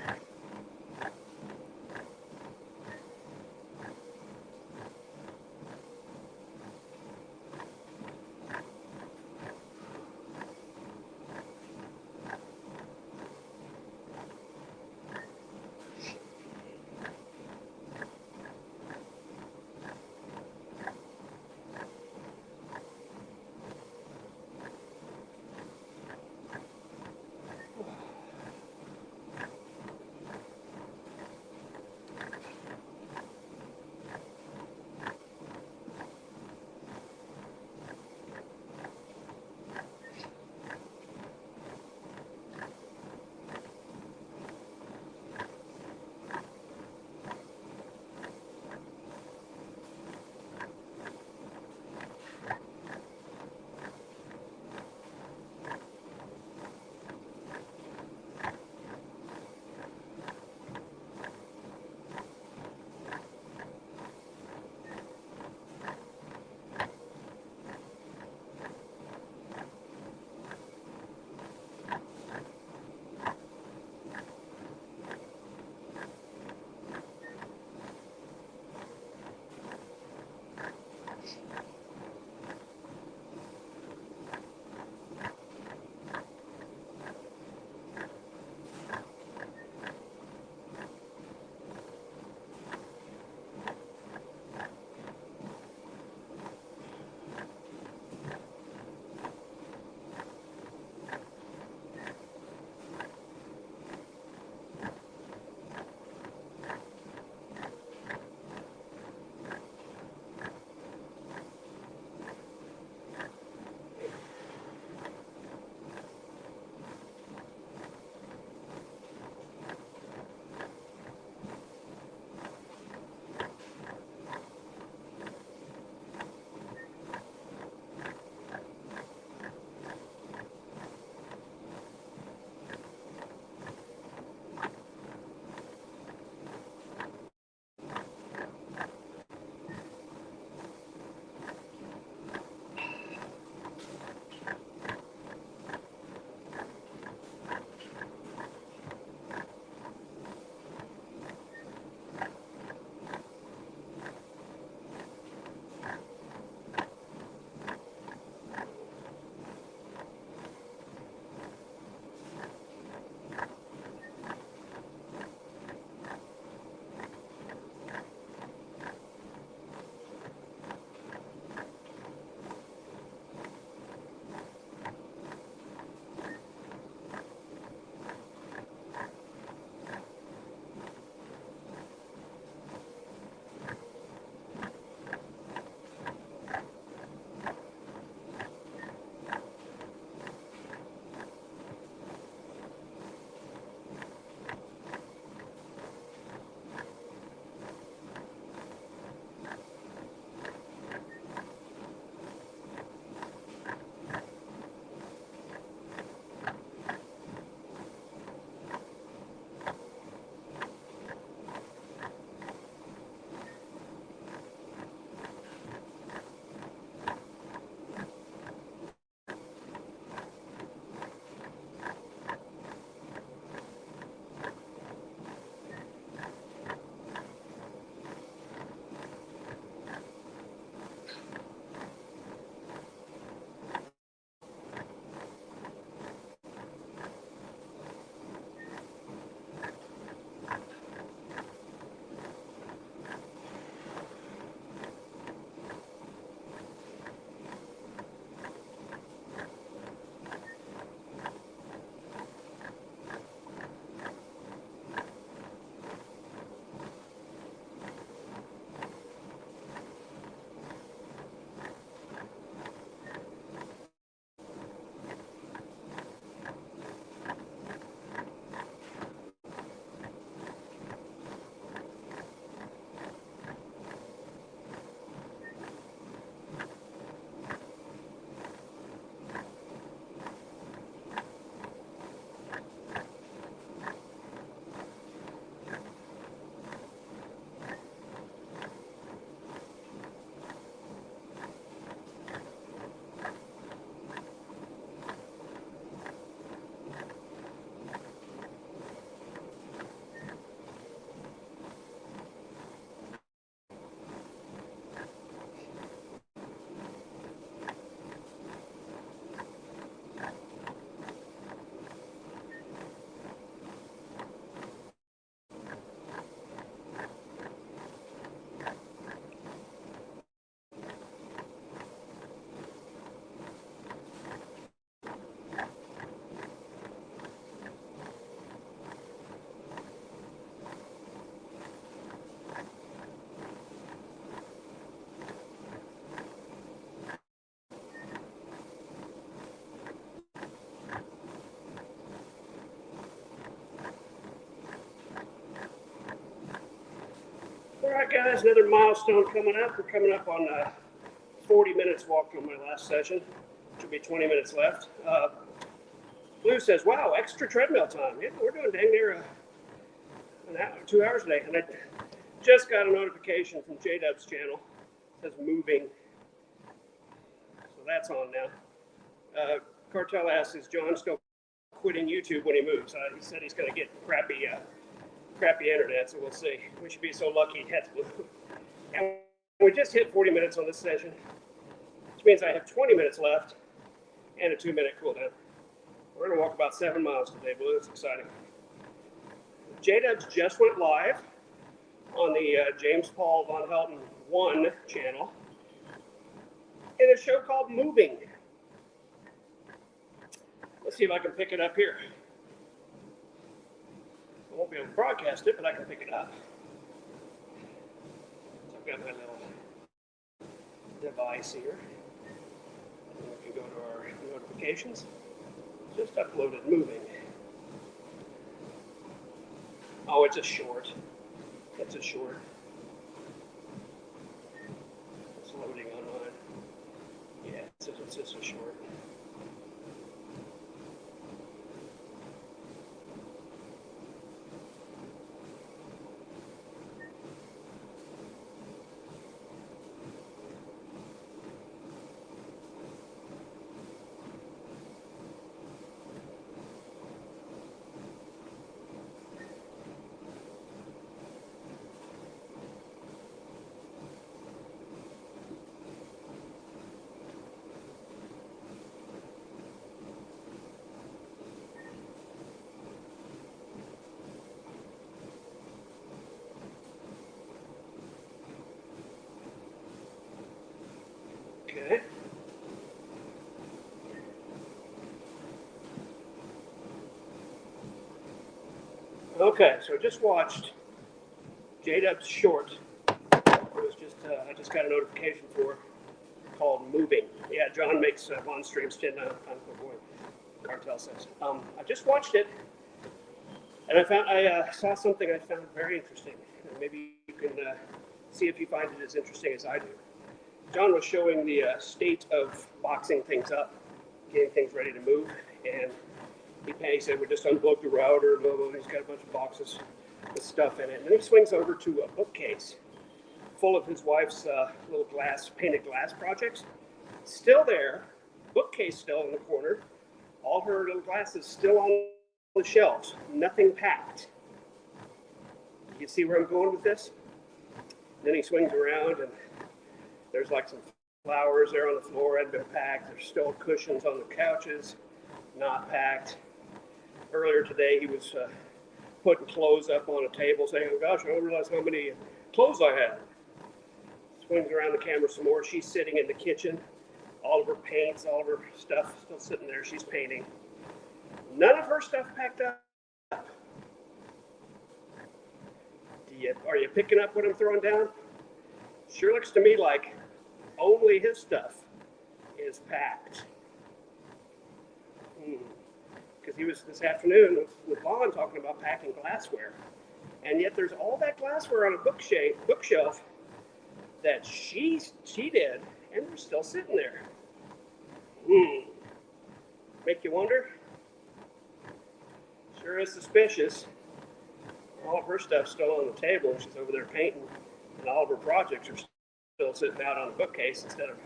right, guys, another milestone coming up. We're coming up on 40 minutes walked on my last session. Should be 20 minutes left. Blue says, wow, extra treadmill time. Yeah, we're doing dang near an hour, 2 hours a day. And I just got a notification from J-Dub's channel. It says moving. So that's on now. Cartel asks, is John still quitting YouTube when he moves? He said he's going to get crappy internet, so we'll see. We should be so lucky that's Blue. And we just hit 40 minutes on this session, which means I have 20 minutes left and a 2-minute cooldown. We're going to walk about 7 miles today, Blue. It's exciting. J-Dubs just went live on the James Paul Von Helton 1 channel in a show called Moving. Let's see if I can pick it up here. I won't be able to broadcast it, but I can pick it up. So I've got my little device here. And we can go to our notifications. Just uploaded Moving. Oh, it's a short. It's a short. It's loading online. Yeah, it says it's just a short. Okay. Okay, so I just watched J-Dub's short. It was just I just got a notification for called Moving. Yeah, John makes on streams 10 times per boy. Cartel says. I just watched it, and I saw something I found very interesting. And maybe you can see if you find it as interesting as I do. John was showing the state of boxing things up, getting things ready to move, and he said, we just unplugged the router, blah, blah, blah. He's got a bunch of boxes with stuff in it. And then he swings over to a bookcase full of his wife's little painted glass projects. Still there, bookcase still in the corner, all her little glasses still on the shelves, nothing packed. You see where I'm going with this? Then he swings around, and there's like some flowers there on the floor, hadn't been packed. There's still cushions on the couches, not packed. Earlier today, he was putting clothes up on a table, saying, oh gosh, I didn't realize how many clothes I had. Swings around the camera some more. She's sitting in the kitchen. All of her paints, all of her stuff still sitting there. She's painting. None of her stuff packed up. Are you picking up what I'm throwing down? Sure looks to me like only his stuff is packed. Because he was this afternoon with Vaughn talking about packing glassware. And yet there's all that glassware on a bookshelf that she did, and they're still sitting there. Make you wonder? Sure is suspicious. All of her stuff's still on the table, and she's over there painting, and all of her projects are still sitting out on the bookcase instead of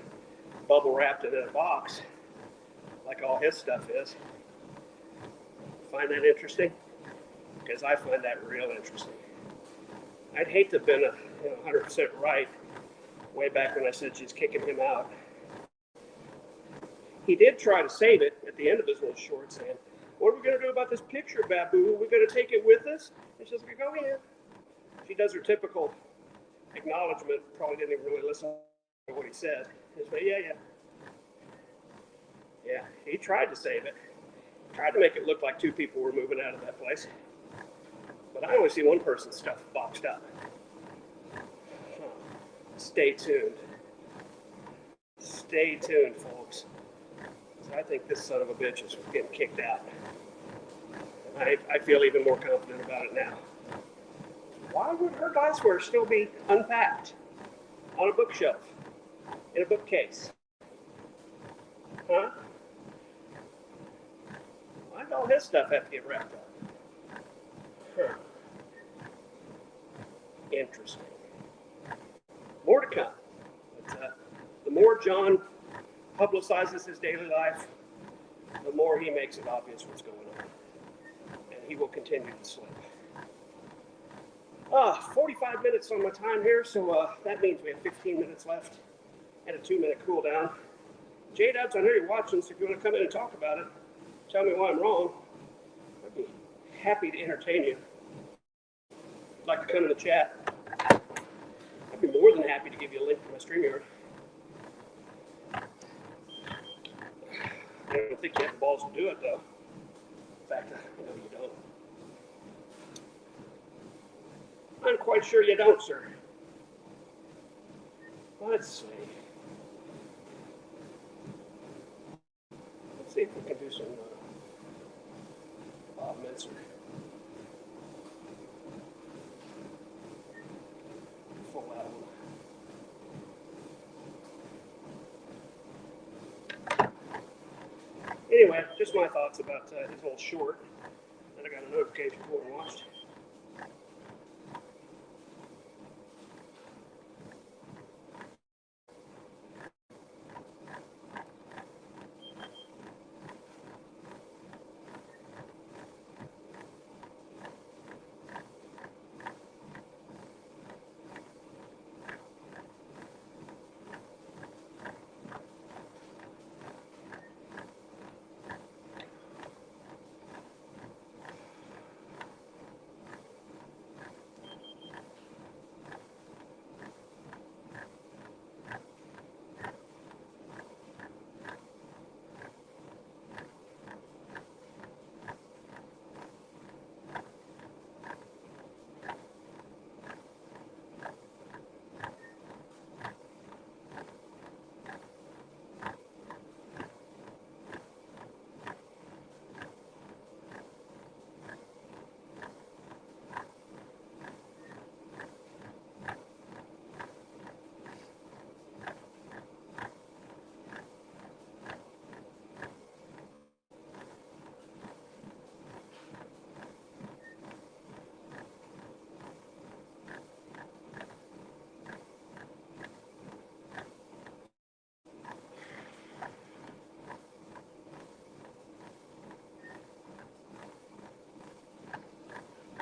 bubble wrapped in a box like all his stuff is. Find that interesting? Because I find that real interesting. I'd hate to have been 100% right way back when I said she's kicking him out. He did try to save it at the end of his little short, saying, what are we going to do about this picture, Babu? Are we going to take it with us? And she's like, oh yeah. She does her typical acknowledgement, probably didn't even really listen to what he said. He's like, yeah. Yeah, he tried to save it. Tried to make it look like 2 people were moving out of that place. But I only see one person's stuff boxed up. Stay tuned. Stay tuned, folks. I think this son of a bitch is getting kicked out. And I feel even more confident about it now. Why would her glassware still be unpacked on a bookshelf, in a bookcase? Huh? Why did all his stuff have to get wrapped up? Huh. Interesting. More to come. But, the more John publicizes his daily life, the more he makes it obvious what's going on. And he will continue to slip. 45 minutes on my time here, so that means we have 15 minutes left and a 2-minute cool down. J-Dubs, I know you're watching, so if you want to come in and talk about it, tell me why I'm wrong. I'd be happy to entertain you. If you'd like to come in the chat, I'd be more than happy to give you a link to my StreamYard. I don't think you have the balls to do it, though. In fact, I know you don't. I'm quite sure you don't, sir. Let's see. Let's see if we can do some Bob Menser. Full album. Anyway, just my thoughts about his old short that I got a notification for and watched.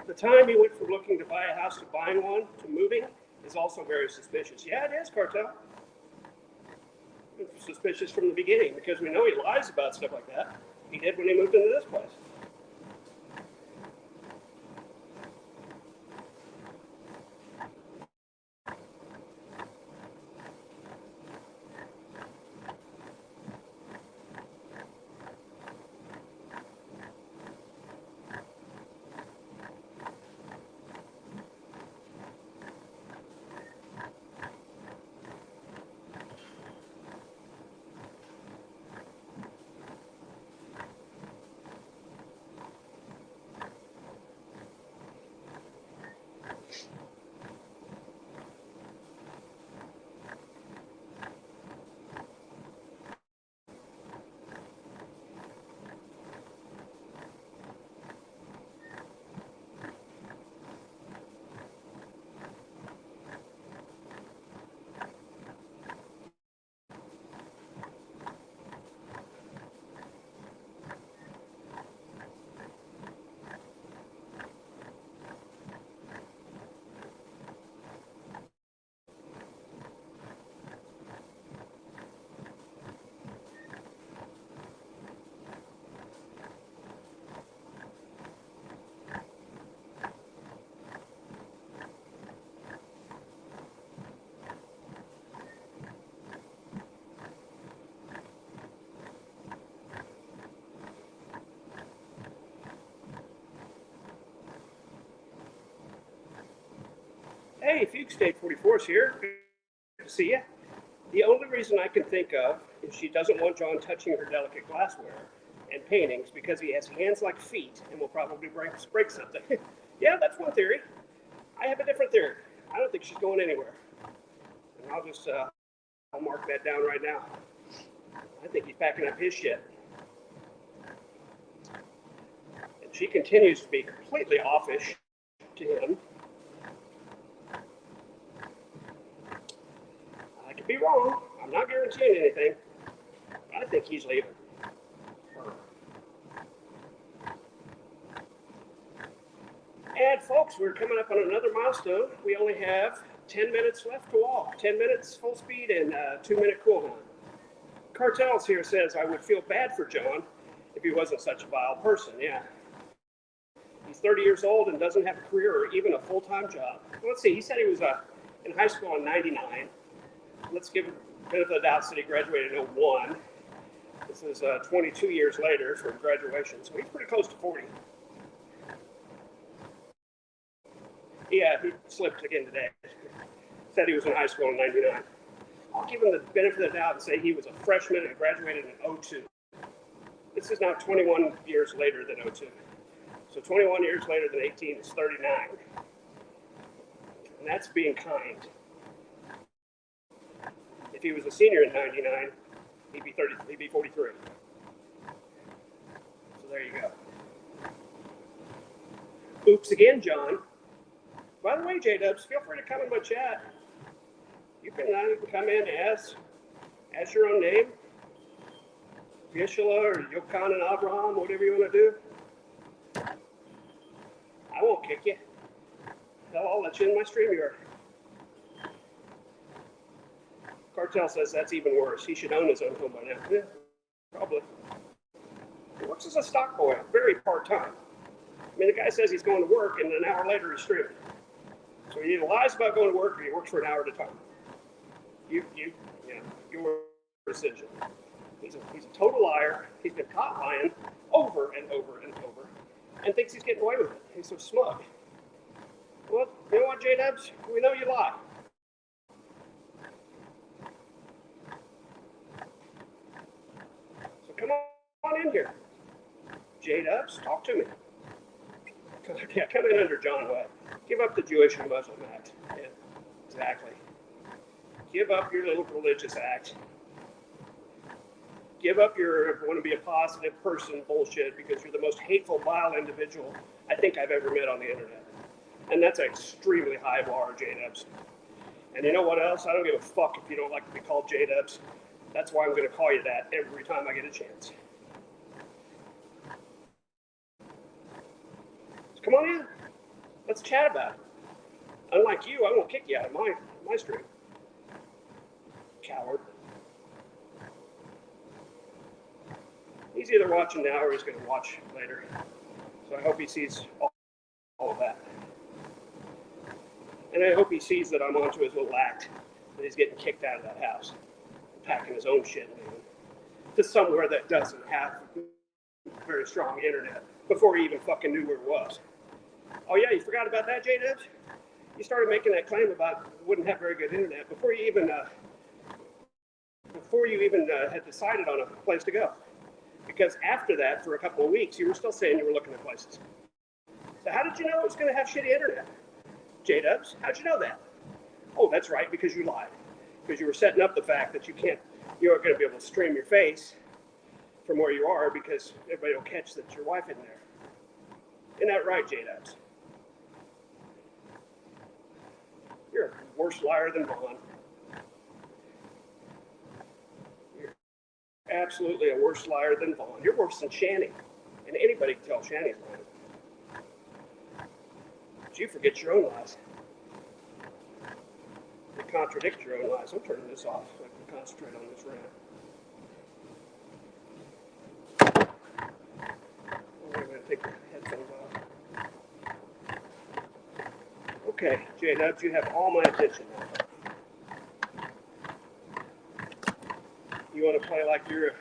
The time he went from looking to buy a house to buying one to moving is also very suspicious. Yeah, it is, Cartel. It's suspicious from the beginning because we know he lies about stuff like that. He did when he moved into this place. Hey, Fugue State 44 is here. Good to see you. The only reason I can think of is she doesn't want John touching her delicate glassware and paintings because he has hands like feet and will probably break something. Yeah, that's one theory. I have a different theory. I don't think she's going anywhere. And I'll mark that down right now. I think he's packing up his shit. And she continues to be completely offish to him. I could be wrong. I'm not guaranteeing anything. But I think he's leaving her. And folks, we're coming up on another milestone. We only have 10 minutes left to walk. 10 minutes full speed and 2-minute cool down. Cartels here says, I would feel bad for John if he wasn't such a vile person. Yeah. He's 30 years old and doesn't have a career or even a full-time job. Well, let's see, he said he was in high school in 99. Let's give him a bit of the doubt that he graduated in 01. This is 22 years later from graduation, so he's pretty close to 40. Yeah, he slipped again today. Said he was in high school in 99. I'll give him the benefit of the doubt and say he was a freshman and graduated in 02. This is now 21 years later than 02. So 21 years later than 18 is 39. And that's being kind. If he was a senior in 99, he'd be 43. So there you go. Oops again, John. By the way, J-Dubs, feel free to come in my chat. You can come in as your own name, Yeshua or Yochanan and Abraham, whatever you want to do. I won't kick you. Hell, I'll let you in my StreamYard. Cartel says that's even worse. He should own his own home by now. Yeah, probably. He works as a stock boy, very part-time. I mean, the guy says he's going to work, and an hour later he's streaming. So he either lies about going to work, or he works for an hour at a time. Your decision. He's a total liar. He's been caught lying over and over and over, and thinks he's getting away with it. He's so smug. Well, you know what, J-Dubs? We know you lie. So come on in here. J-Dubs, talk to me. Yeah, come in under John Webb. Give up the Jewish and Muslim act. Yeah, exactly. Give up your little religious act. Give up your want to be a positive person bullshit because you're the most hateful, vile individual I think I've ever met on the internet. And that's an extremely high bar, J-Dubs. And you know what else? I don't give a fuck if you don't like to be called J-Dubs. That's why I'm going to call you that every time I get a chance. So come on in. Let's chat about it. Unlike you, I won't kick you out of my stream. Coward. He's either watching now or he's going to watch later. So I hope he sees all of that. And I hope he sees that I'm onto his little act, that he's getting kicked out of that house, packing his own shit to somewhere that doesn't have very strong internet before he even fucking knew where it was. Oh yeah, you forgot about that, J-Dubs? You started making that claim about wouldn't have very good internet before you even had decided on a place to go. Because after that, for a couple of weeks, you were still saying you were looking at places. So how did you know it was going to have shitty internet? J-Dubs, how'd you know that? Oh, that's right, because you lied. Because you were setting up the fact that you aren't going to be able to stream your face from where you are because everybody will catch that your wife in there. Isn't that right, J-Dubs? You're a worse liar than Vaughn. You're absolutely a worse liar than Vaughn. You're worse than Shanny. And anybody can tell Shanny's lying. But you forget your own lies. You contradict your own lies. I'm turning this off so I can concentrate on this rant. I'm going to take the headphones off. Okay, J-Dubs, you have all my attention now. You want to play like you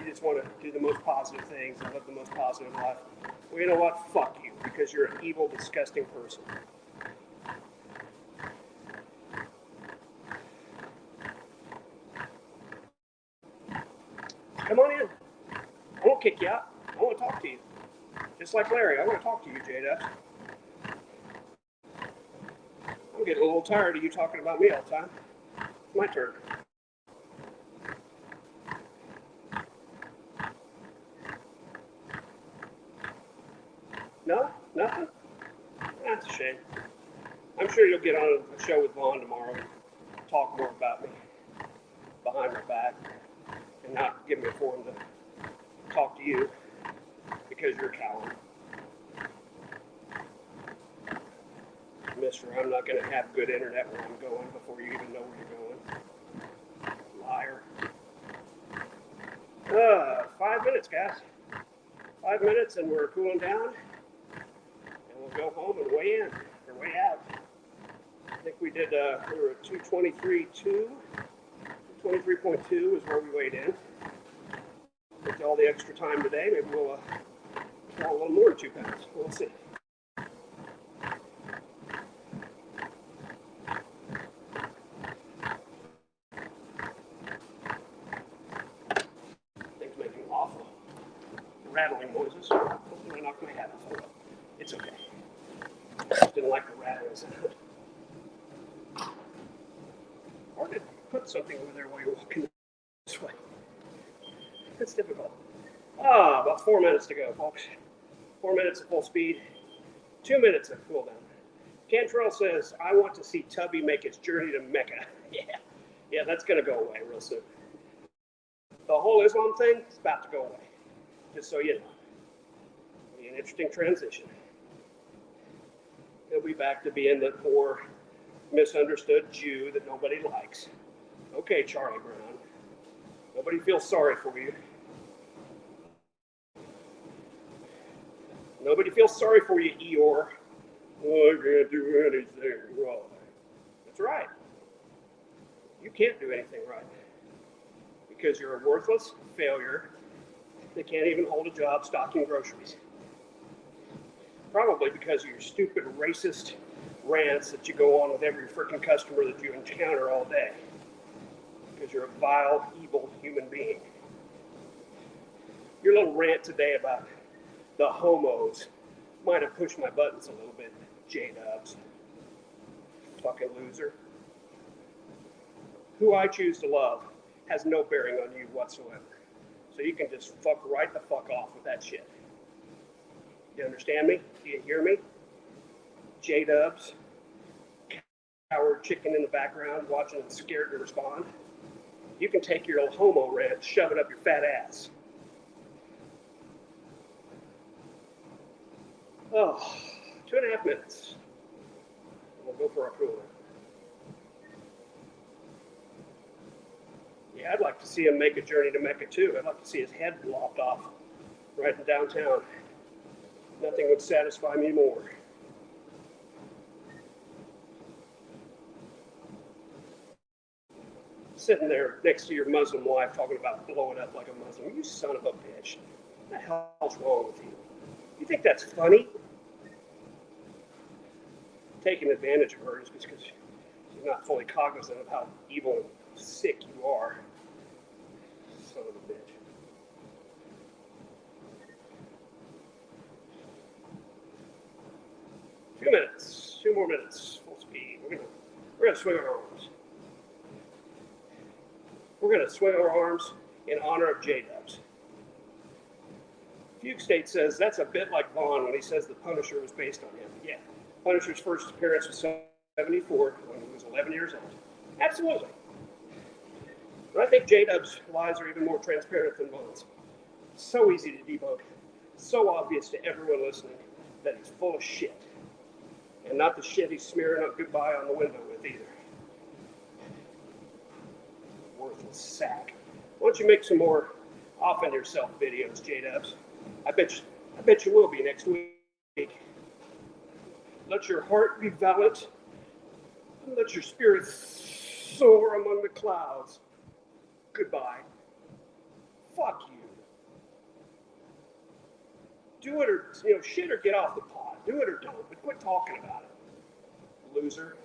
just want to do the most positive things and live the most positive life. Well, you know what? Fuck you, because you're an evil, disgusting person. Come on in. I won't kick you out. I want to talk to you. Just like Larry, I want to talk to you, J-Dubs. getting a little tired of you talking about me all the time. It's my turn. No? Nothing? That's a shame. I'm sure you'll get on a show with Vaughn tomorrow and talk more about me behind my back and not give me a forum to talk to you because you're a coward. Mister, I'm not going to have good internet where I'm going before you even know where you're going. Liar. 5 minutes, guys. 5 minutes and we're cooling down. And we'll go home and weigh in or weigh out. I think we did, we were at 223.2. 223.2 is where we weighed in. With all the extra time today, maybe we'll fall a little more than 2 pounds. We'll see. Thing's making awful rattling noises. Hopefully I knocked my hat off. Hold on. It's okay. I just didn't like the rattling sound. Or did put something over there while you're walking this way. It's difficult. About 4 minutes to go, folks. 4 minutes at full speed. 2 minutes of cool down. Cantrell says, I want to see Tubby make his journey to Mecca. Yeah, that's going to go away real soon. The whole Islam thing is about to go away. Just so you know. It'll be an interesting transition. He'll be back to being the poor, misunderstood Jew that nobody likes. Okay, Charlie Brown. Nobody feels sorry for you. Nobody feels sorry for you, Eeyore. Oh, I can't do anything wrong. That's right. You can't do anything right. Because you're a worthless failure that can't even hold a job stocking groceries. Probably because of your stupid racist rants that you go on with every freaking customer that you encounter all day. Because you're a vile, evil human being. Your little rant today about the homos might have pushed my buttons a little bit, J-Dubs. Fucking loser. Who I choose to love has no bearing on you whatsoever. So you can just fuck right the fuck off with that shit. You understand me? Do you hear me? J-Dubs. Coward chicken in the background watching and scared to respond. You can take your little homo rant, shove it up your fat ass. Oh, 2.5 minutes. We'll go for our cooler. Yeah, I'd like to see him make a journey to Mecca too. I'd like to see his head lopped off right in downtown. Nothing would satisfy me more. Sitting there next to your Muslim wife talking about blowing up like a Muslim. You son of a bitch. What the hell's wrong with you? You think that's funny? Taking advantage of her is because you're not fully cognizant of how evil and sick you are. Son of a bitch. Two more minutes, full speed. We're gonna swing our arms. We're gonna swing our arms in honor of J-Dubs. Fugue State says that's a bit like Vaughn when he says the Punisher was based on him. Yeah, Punisher's first appearance was 1974 when he was 11 years old. Absolutely. But I think J-Dub's lies are even more transparent than Vaughn's. So easy to debunk. So obvious to everyone listening that he's full of shit. And not the shit he's smearing up goodbye on the window with either. Worthless sack. Why don't you make some more offend yourself videos, J-Dubs? I bet you will be next week. Let your heart be valiant. And let your spirit soar among the clouds. Goodbye. Fuck you. Do it or, shit or get off the pot. Do it or don't, but quit talking about it. Loser.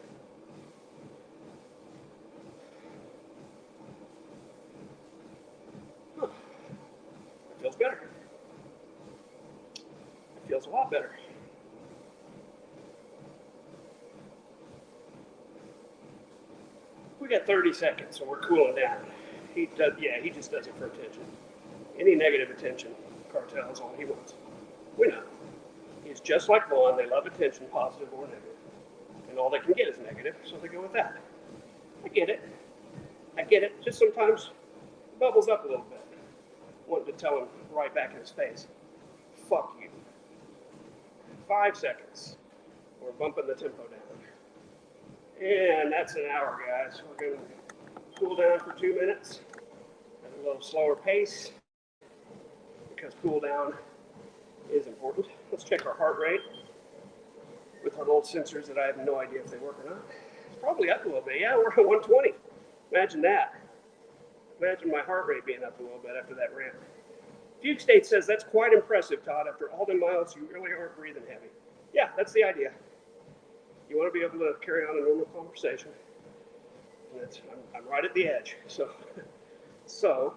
Huh. It feels better. It feels a lot better. We got 30 seconds, so we're cooling down. He just does it for attention. Any negative attention, Cartel is all he wants. We know. He's just like Vaughn. They love attention, positive or negative. And all they can get is negative, so they go with that. I get it. Just sometimes it bubbles up a little bit. Wanted to tell him right back in his face, fuck you. 5 seconds. We're bumping the tempo down. And that's an hour, guys. We're going to cool down for 2 minutes at a little slower pace because cool down is important. Let's check our heart rate with our little sensors that I have no idea if they work or not. It's probably up a little bit. Yeah, we're at 120. Imagine that. Imagine my heart rate being up a little bit after that ramp. Fugue State says, that's quite impressive, Todd. After all the miles, you really aren't breathing heavy. Yeah, that's the idea. You want to be able to carry on a normal conversation. And I'm right at the edge. So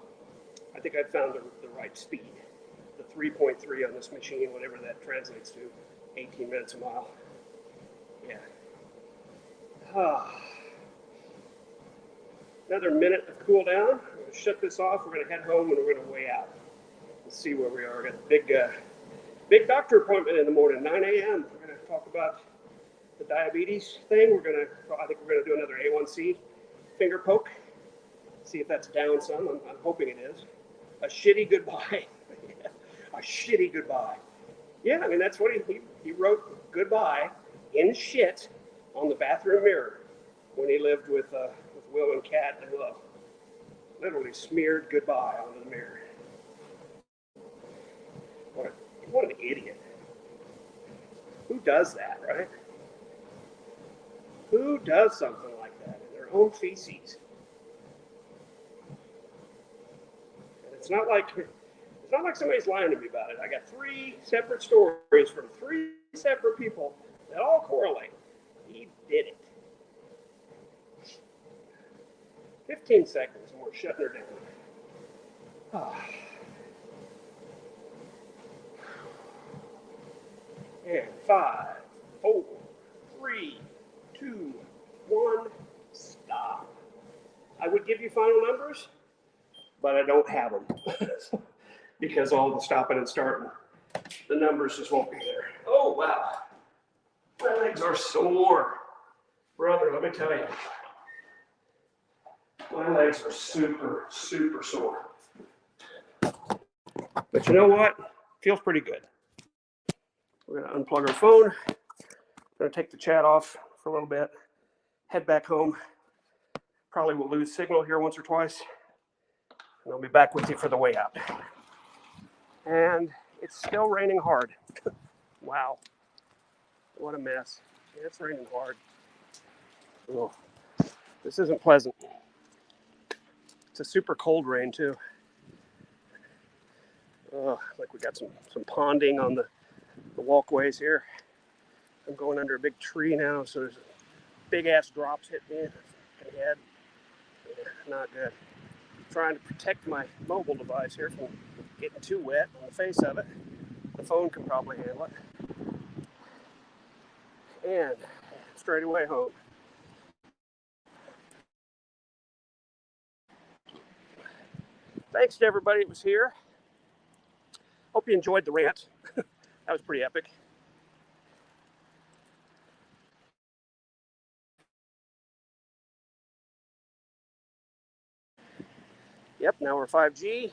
I think I found the right speed. The 3.3 on this machine, whatever that translates to, 18 minutes a mile. Yeah. Another minute of cool down. We're going to shut this off. We're going to head home and we're going to weigh out. Let's see where we are. We got a big doctor appointment in the morning, 9 a.m. We're going to talk about the diabetes thing. I think we're going to do another A1C finger poke. See if that's down some. I'm hoping it is. A shitty goodbye. A shitty goodbye. Yeah, I mean, that's what he wrote goodbye in shit on the bathroom mirror when he lived with Will and Kat and Love. Literally smeared goodbye onto the mirror. What an idiot. Who does that, right? Who does something like that in their own feces? And it's not like somebody's lying to me about it. I got 3 separate stories from 3 separate people that all correlate. He did it. 15 seconds and we're shutting her down. And 5, 4, 3, 2, 1, stop. I would give you final numbers, but I don't have them because all the stopping and starting, the numbers just won't be there. Oh, wow. My legs are sore. Brother, let me tell you. My legs are super, super sore. But you know what? Feels pretty good. We're going to unplug our phone. Going to take the chat off for a little bit. Head back home. Probably will lose signal here once or twice. And I'll be back with you for the way out. And it's still raining hard. Wow. What a mess. Yeah, it's raining hard. Oh, this isn't pleasant. It's a super cold rain too. Like we got some ponding on the walkways here. I'm going under a big tree now, so there's big ass drops hitting me in the head. Yeah, not good. Trying to protect my mobile device here from getting too wet on the face of it. The phone can probably handle it. And straight away home. Thanks to everybody that was here. Hope you enjoyed the rant. That was pretty epic. Yep, now we're 5G.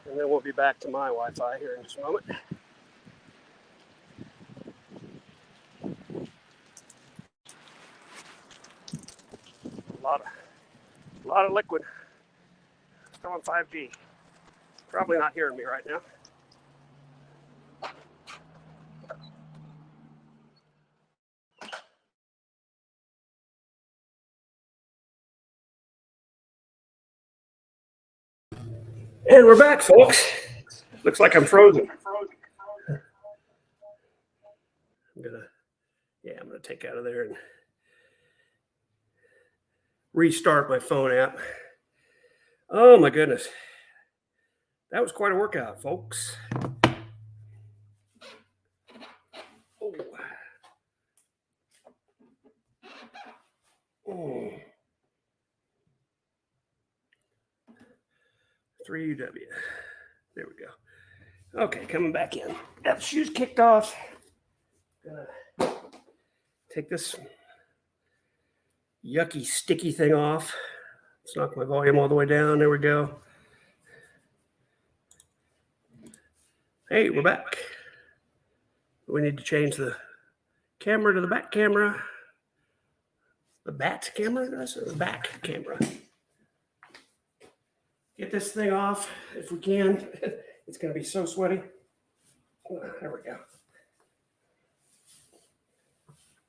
And then we'll be back to my Wi-Fi here in just a moment. A lot of liquid. Still on 5G. Probably not hearing me right now. And we're back, folks. Looks like I'm frozen. I'm gonna take out of there and restart my phone app. Oh my goodness. That was quite a workout, folks. Oh. 3UW. There we go. Okay, coming back in. Got the shoes kicked off. Gonna take this yucky, sticky thing off. Let's knock my volume all the way down. There we go. Hey, we're back. We need to change the camera to the back camera. The bat camera? That's the back camera. Get this thing off if we can. It's going to be so sweaty. There we go.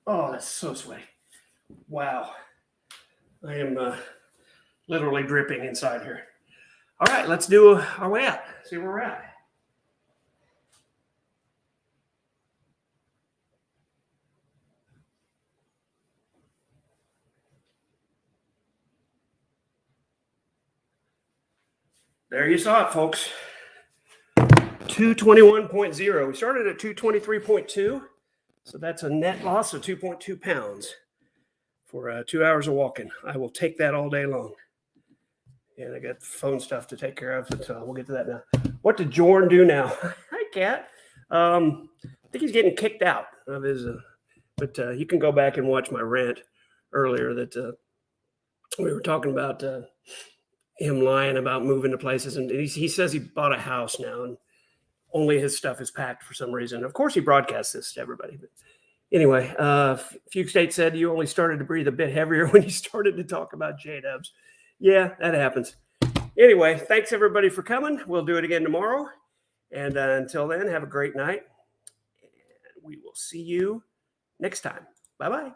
Oh, that's so sweaty. Wow. I am literally dripping inside here. All right, let's do our way out. See where we're at. There you saw it, folks. 221.0. We started at 223.2. So that's a net loss of 2.2 pounds for 2 hours of walking. I will take that all day long. And I got phone stuff to take care of, so we'll get to that now. What did Jordan do now? Hi, Cat. I think he's getting kicked out of his, but you can go back and watch my rant earlier that we were talking about him lying about moving to places. And he says he bought a house now and only his stuff is packed for some reason. Of course, he broadcasts this to everybody. But anyway, Fugue State said you only started to breathe a bit heavier when you started to talk about J-Dubs. Yeah, that happens. Anyway, thanks everybody for coming. We'll do it again tomorrow. And until then, have a great night. And we will see you next time. Bye-bye.